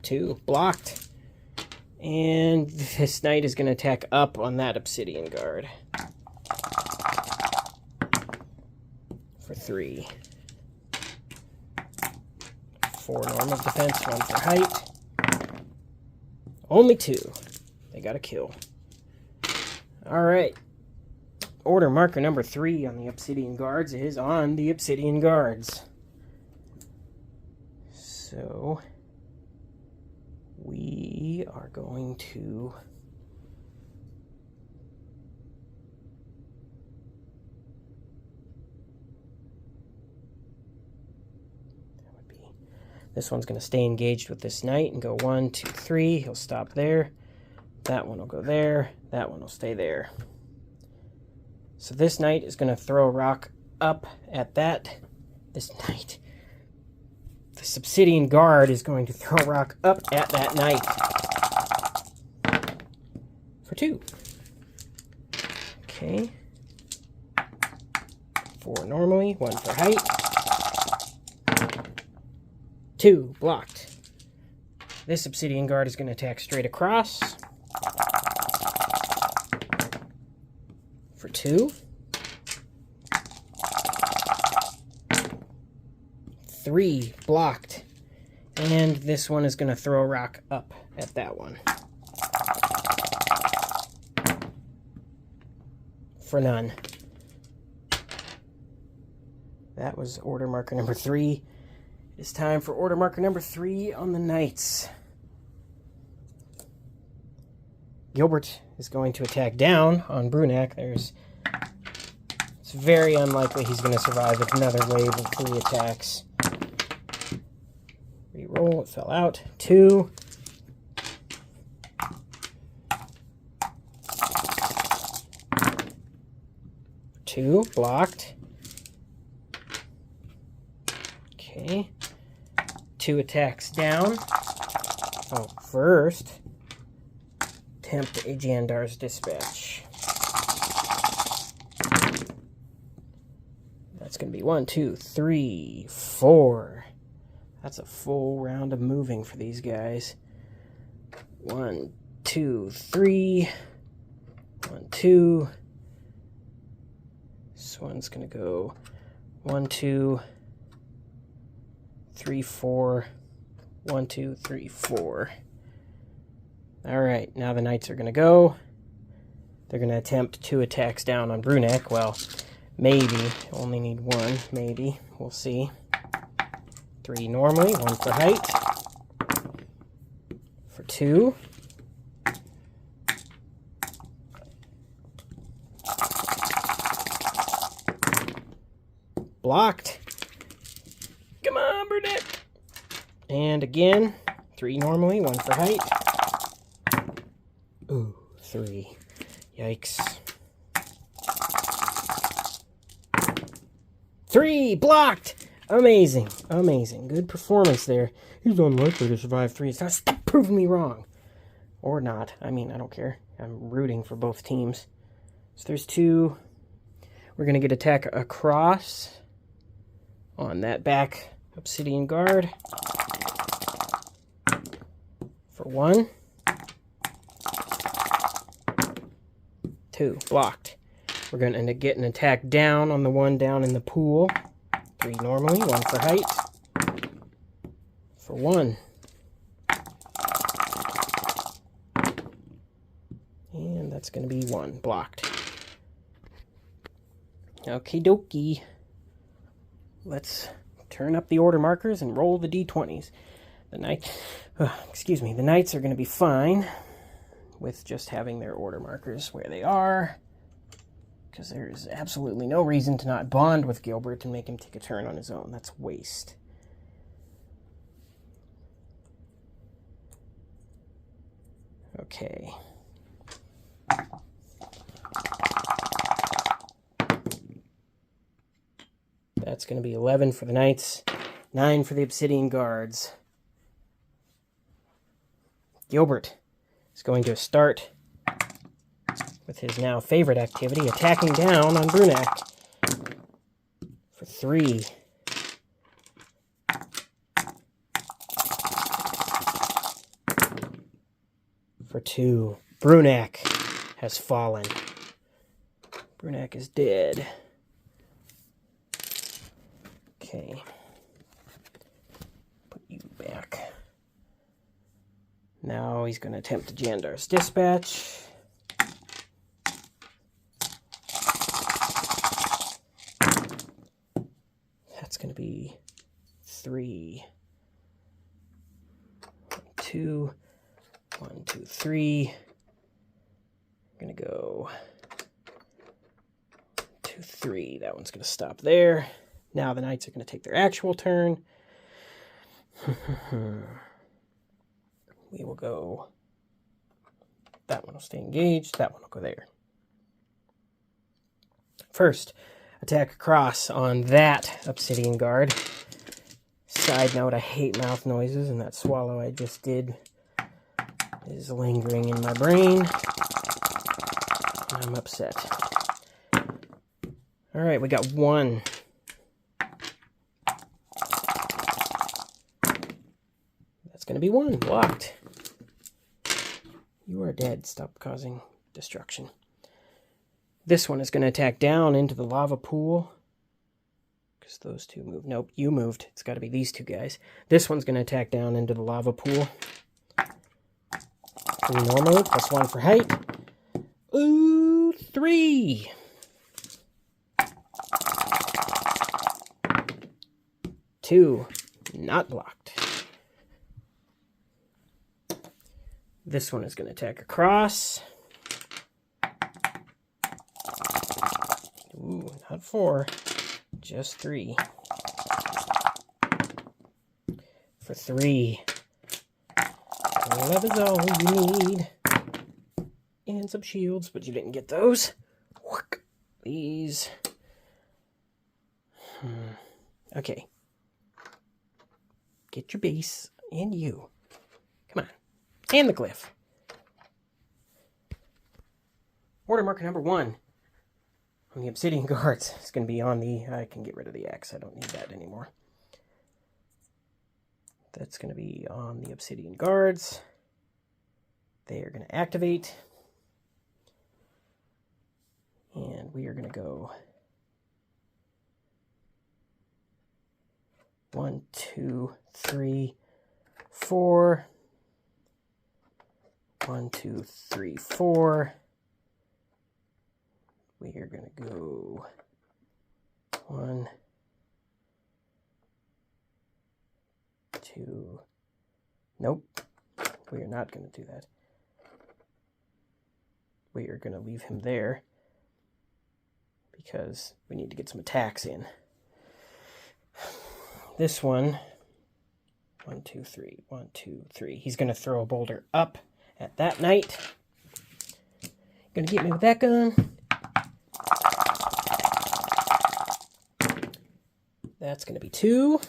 2, blocked. And this knight is going to attack up on that Obsidian Guard. For 3. 4 normal defense, 1 for height. Only 2. They got a kill. Alright. Order marker number 3 on the Obsidian Guards is on the Obsidian Guards. So we are going to this one's going to stay engaged with this knight and go 1, 2, 3. He'll stop there. That one will go there. That one will stay there. So this knight is going to throw a rock up at this knight. This Obsidian Guard is going to throw a rock up at that knight. For 2. Okay. 4 normally, 1 for height. 2, blocked. This Obsidian Guard is going to attack straight across. For 2. 3, blocked. And this one is going to throw a rock up at that one. For none. That was order marker number 3. It's time for order marker number 3 on the Knights. Gilbert is going to attack down on Brunak. It's very unlikely he's going to survive with another wave of 3 attacks. Reroll, it fell out. 2. 2, blocked. Okay. 2 attacks down. Oh, first, attempt a JANDAR'S Dispatch. That's going to be 1, 2, 3, 4. That's a full round of moving for these guys. 1, 2, 3. 1, 2. This one's going to go 1, 2, 3, 4. 1, 2, 3, 4. All right, now the Knights are going to go. They're going to attempt 2 attacks down on Brunak. Well, maybe. Only need 1, maybe. We'll see. 3 normally, 1 for height. For 2. Blocked. Come on, Brunak. And again, 3 normally, 1 for height. Ooh, 3. Yikes. 3! Blocked! Amazing. Amazing. Good performance there. He's unlikely to survive 3. Stop proving me wrong. Or not. I mean, I don't care. I'm rooting for both teams. So there's 2. We're going to get attack across on that back Obsidian Guard. For 1. 2. Blocked. We're going to get an attack down on the one down in the pool. 3 normally, 1 for height. For 1. And that's going to be 1. Blocked. Okie dokie. Let's turn up the order markers and roll the d20s. The Knights are going to be fine with just having their order markers where they are, because there's absolutely no reason to not bond with Gilbert and make him take a turn on his own. That's waste. Okay. That's going to be 11 for the Knights, 9 for the Obsidian Guards. Gilbert is going to start with his now favorite activity, attacking down on Brunak. For 3. For 2. Brunak has fallen. Brunak is dead. Okay. Put you back. Now he's going to attempt a JANDAR'S Dispatch. That's going to be 3. 1, 2. 1, 2, 3. I'm going to go 2, 3. That one's going to stop there. Now the Knights are going to take their actual turn. We will go... That one will stay engaged. That one will go there. First, attack across on that Obsidian Guard. Side note, I hate mouth noises, and that swallow I just did is lingering in my brain. I'm upset. Alright, we got 1. That's going to be 1. Blocked. You are dead. Stop causing destruction. This one is going to attack down into the lava pool. Because those 2 moved. Nope, you moved. It's got to be these 2 guys. This one's going to attack down into the lava pool. 3 normally, plus 1 for height. Ooh, 3. Two, not blocked. This one is going to attack across. Ooh, not 4, just 3. For 3. Love is all you need. And some shields, but you didn't get those. These Okay. Get your base and you. Come on. And the glyph. Order marker number 1 on the Obsidian Guards. It's going to be on the... I can get rid of the X. I don't need that anymore. That's going to be on the Obsidian Guards. They are going to activate. And we are going to go 1, 2, 3, 4. 1, 2, 3, 4. We are going to go 1, 2. Nope. We are not going to do that. We are going to leave him there because we need to get some attacks in. This one, 1, 2, 3, 1, 2, 3. He's going to throw a boulder up at that knight. Going to get me with that gun. That's going to be 2.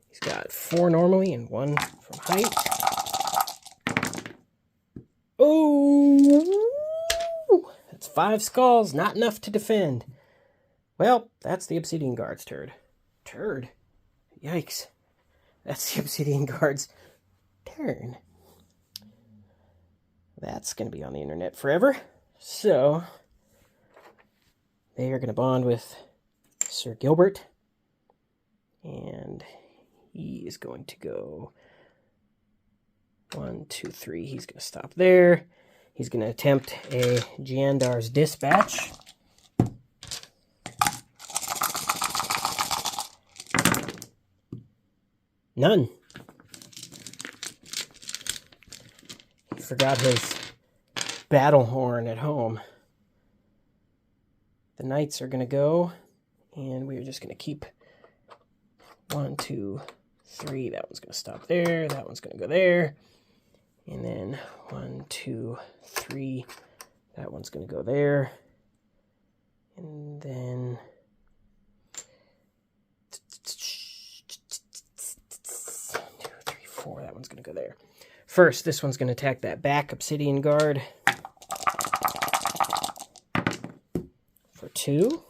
He's got 4 normally and 1 from height. Oh! That's 5 skulls, not enough to defend. Well, that's the Obsidian Guards turd. Turd? Yikes. That's the Obsidian Guards turn. That's going to be on the internet forever. So, they are going to bond with Sir Gilbert. And he is going to go 1, 2, 3. He's going to stop there. He's going to attempt a JANDAR'S dispatch. None. He forgot his battle horn at home. The knights are going to go, and we're just going to keep 1, 2, 3. That one's going to stop there. That one's going to go there. And then 1, 2, 3. That one's going to go there. And then 2, 3, 4. That one's going to go there. First, this one's going to attack that back Obsidian Guard for 2.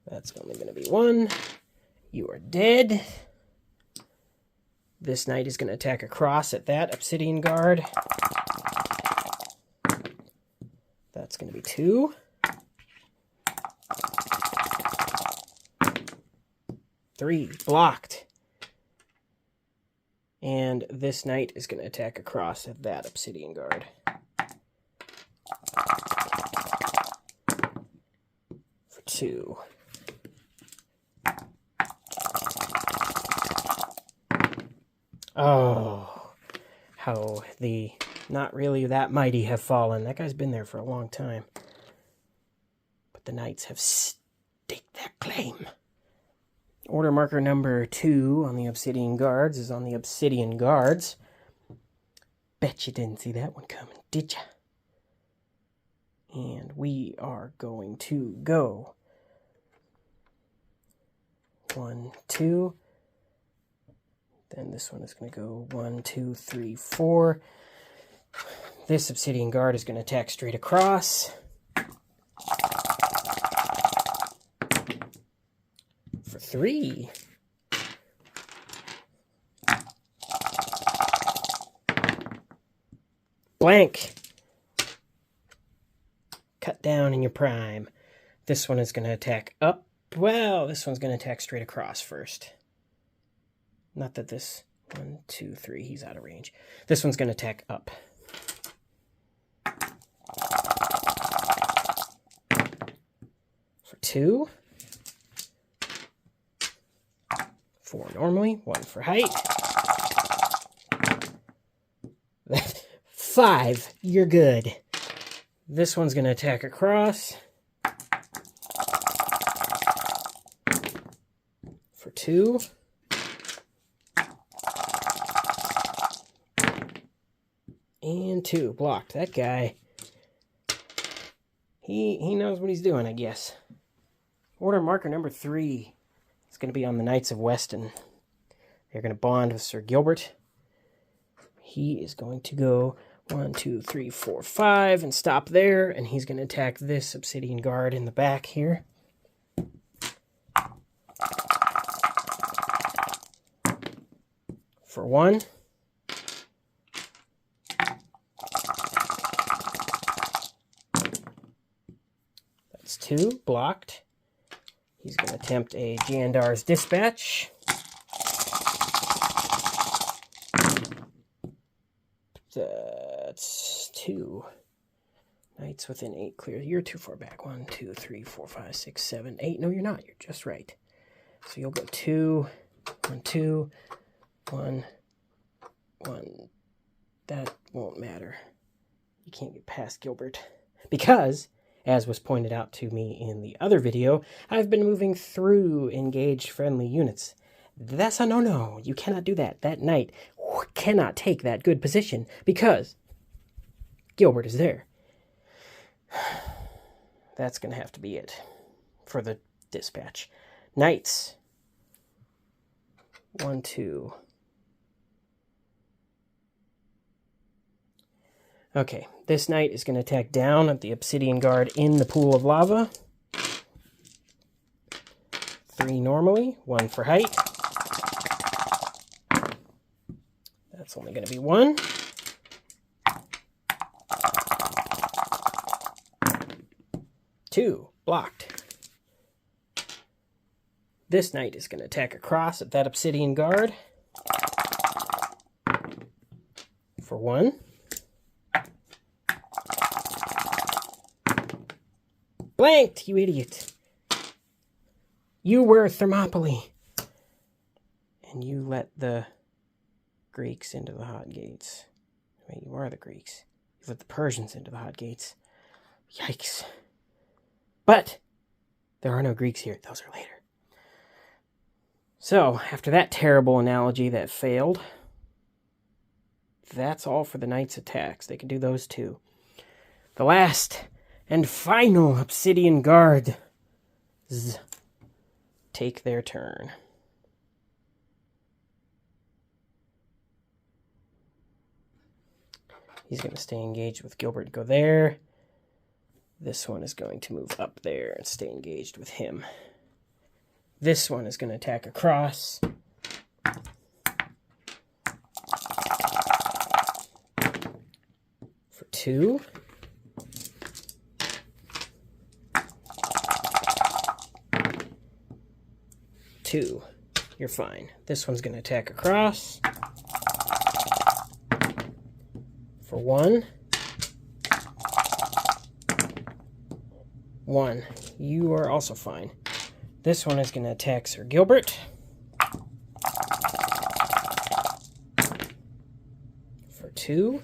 That's only going to be 1. You are dead. This knight is going to attack across at that Obsidian Guard. That's going to be 2. 3. Blocked. And this knight is going to attack across at that Obsidian Guard. For 2. Oh, how the not really that mighty have fallen. That guy's been there for a long time. But the knights have staked their claim. Order marker number 2 on the Obsidian Guards is on the Obsidian Guards. Bet you didn't see that one coming, did ya? And we are going to go 1, 2. Then this one is going to go 1, 2, 3, 4. This Obsidian Guard is going to attack straight across. For 3. Blank. Cut down in your prime. This one is going to attack up. Well, this one's going to attack straight across first. Not that this 1, 2, 3, he's out of range. This one's going to attack up. For 2. 4 normally, 1 for height. 5, you're good. This one's going to attack across. For 2. And 2, blocked. That guy, He knows what he's doing, I guess. Order marker number 3 is going to be on the Knights of Weston. They're going to bond with Sir Gilbert. He is going to go 1, 2, 3, 4, 5 and stop there, and he's going to attack this Obsidian Guard in the back here. For 1. That's 2, blocked. He's going to attempt a JANDAR'S dispatch. That's 2. Knights within 8 clear. You're too far back. 1, 2, 3, 4, 5, 6, 7, 8. No, you're not. You're just right. So you'll go 2, 1, 2, 1, 1. That won't matter. You can't get past Gilbert. Because, as was pointed out to me in the other video, I've been moving through engaged friendly units. That's a no-no. You cannot do that. That knight cannot take that good position because Gilbert is there. That's going to have to be it for the dispatch. Knights. 1, 2. Okay, this knight is going to attack down at the Obsidian Guard in the pool of lava. 3 normally, 1 for height. That's only going to be 1. Two, blocked. This knight is going to attack across at that Obsidian Guard. For 1. Blanked, you idiot. You were Thermopylae. And you let the Greeks into the hot gates. Wait, you are the Greeks. You let the Persians into the hot gates. Yikes. But there are no Greeks here. Those are later. So, after that terrible analogy that failed, that's all for the Knights' attacks. They can do those too. The last and final Obsidian Guards take their turn. He's going to stay engaged with Gilbert and go there. This one is going to move up there and stay engaged with him. This one is going to attack across. For 2. Two. You're fine. This one's going to attack across. For 1. 1. You are also fine. This one is going to attack Sir Gilbert. For 2.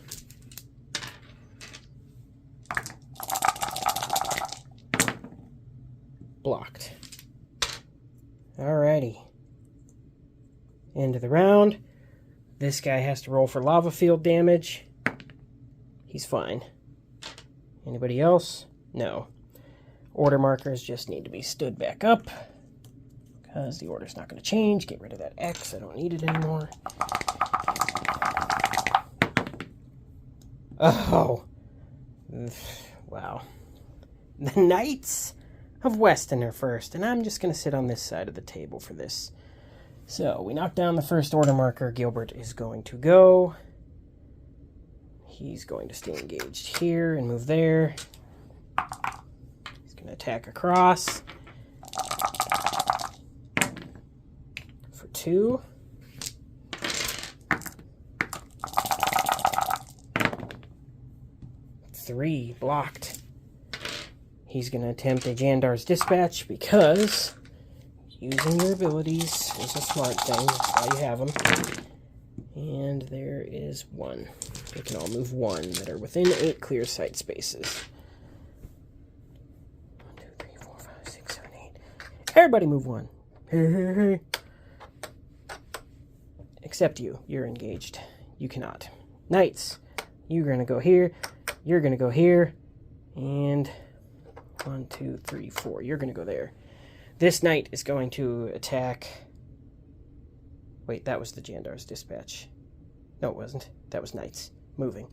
Blocked. Alrighty. End of the round. This guy has to roll for lava field damage. He's fine. Anybody else? No. Order markers just need to be stood back up because the order's not going to change. Get rid of that X. I don't need it anymore. Oh. Wow. The Knights of Weston are first, and I'm just going to sit on this side of the table for this. So, we knock down the first order marker. Gilbert is going to go. He's going to stay engaged here and move there. He's going to attack across. For 2. Three, blocked. He's going to attempt a JANDAR'S dispatch because using your abilities is a smart thing. That's why you have them. And there is 1. They can all move 1 that are within 8 clear sight spaces. 1, 2, 3, 4, 5, 6, 7, 8. Everybody move 1. Hey. Except you. You're engaged. You cannot. Knights, you're going to go here. You're going to go here. And 1, 2, 3, 4. You're going to go there. This knight is going to attack... Wait, that was the JANDAR'S dispatch. No, it wasn't. That was knights moving.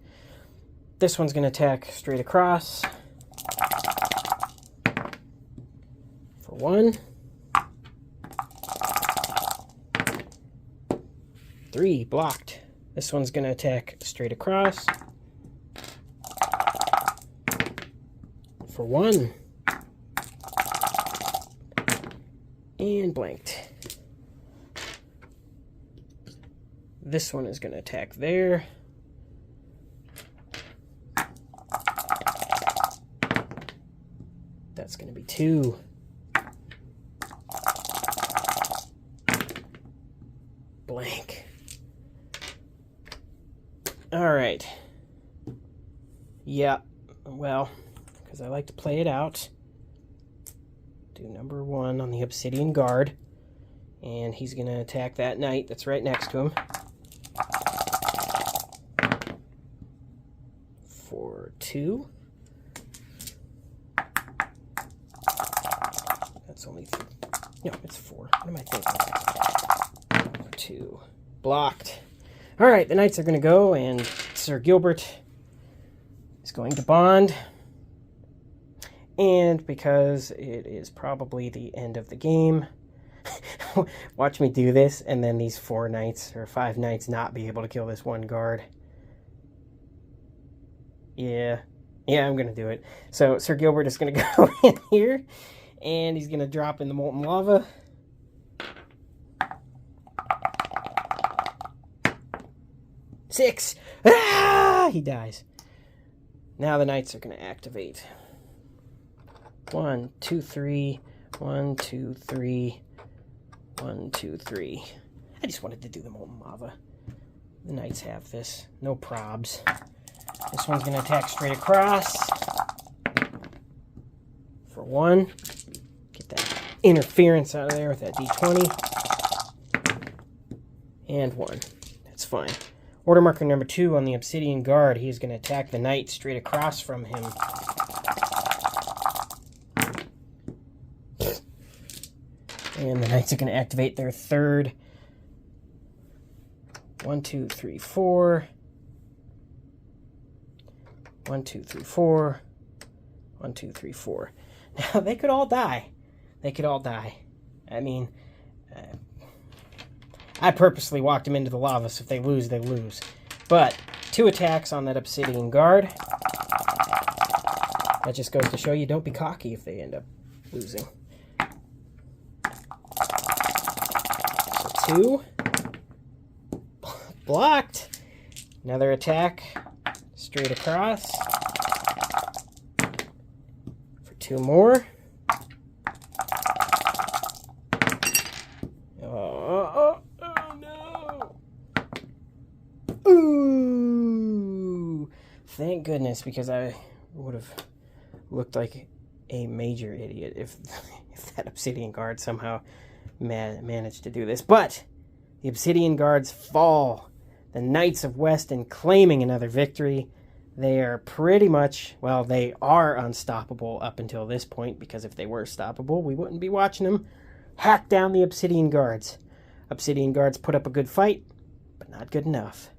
This one's going to attack straight across. For 1. 3, blocked. This one's going to attack straight across. For 1. And blanked. This one is going to attack there. That's going to be 2. Blank. All right. Yeah, well, because I like to play it out. Do number 1 on the Obsidian Guard. And he's going to attack that knight that's right next to him. For 2. That's only 3. No, it's 4. What am I thinking? 2. Blocked. All right, the knights are going to go, and Sir Gilbert is going to bond. And because it is probably the end of the game, watch me do this, and then these 4 knights or 5 knights not be able to kill this one guard. Yeah, I'm going to do it. So Sir Gilbert is going to go in here, and he's going to drop in the molten lava. Six! Ah! He dies. Now the knights are going to activate. 1, 2, 3. 1, 2, 3. 1, 2, 3. I just wanted to do the molten lava. The knights have this. No probs. This one's going to attack straight across. For 1. Get that interference out of there with that d20. And 1. That's fine. Order marker number 2 on the Obsidian Guard. He is going to attack the knight straight across from him. And the knights are going to activate their 3rd. 1, 2, 3, 4. 1, 2, 3, 4. 1, 2, 3, 4. Now, they could all die. They could all die. I mean, I purposely walked them into the lava, so if they lose, they lose. But 2 attacks on that Obsidian Guard. That just goes to show you, don't be cocky if they end up losing. So 2. Blocked. Another attack. Straight across. For 2 more. Oh no! Ooh! Thank goodness, because I would have looked like a major idiot if that Obsidian Guard somehow managed to do this. But the Obsidian Guards fall. The Knights of Weston claiming another victory. They are pretty much, well, they are unstoppable up until this point, because if they were stoppable, we wouldn't be watching them hack down the Obsidian Guards. Obsidian Guards put up a good fight, but not good enough.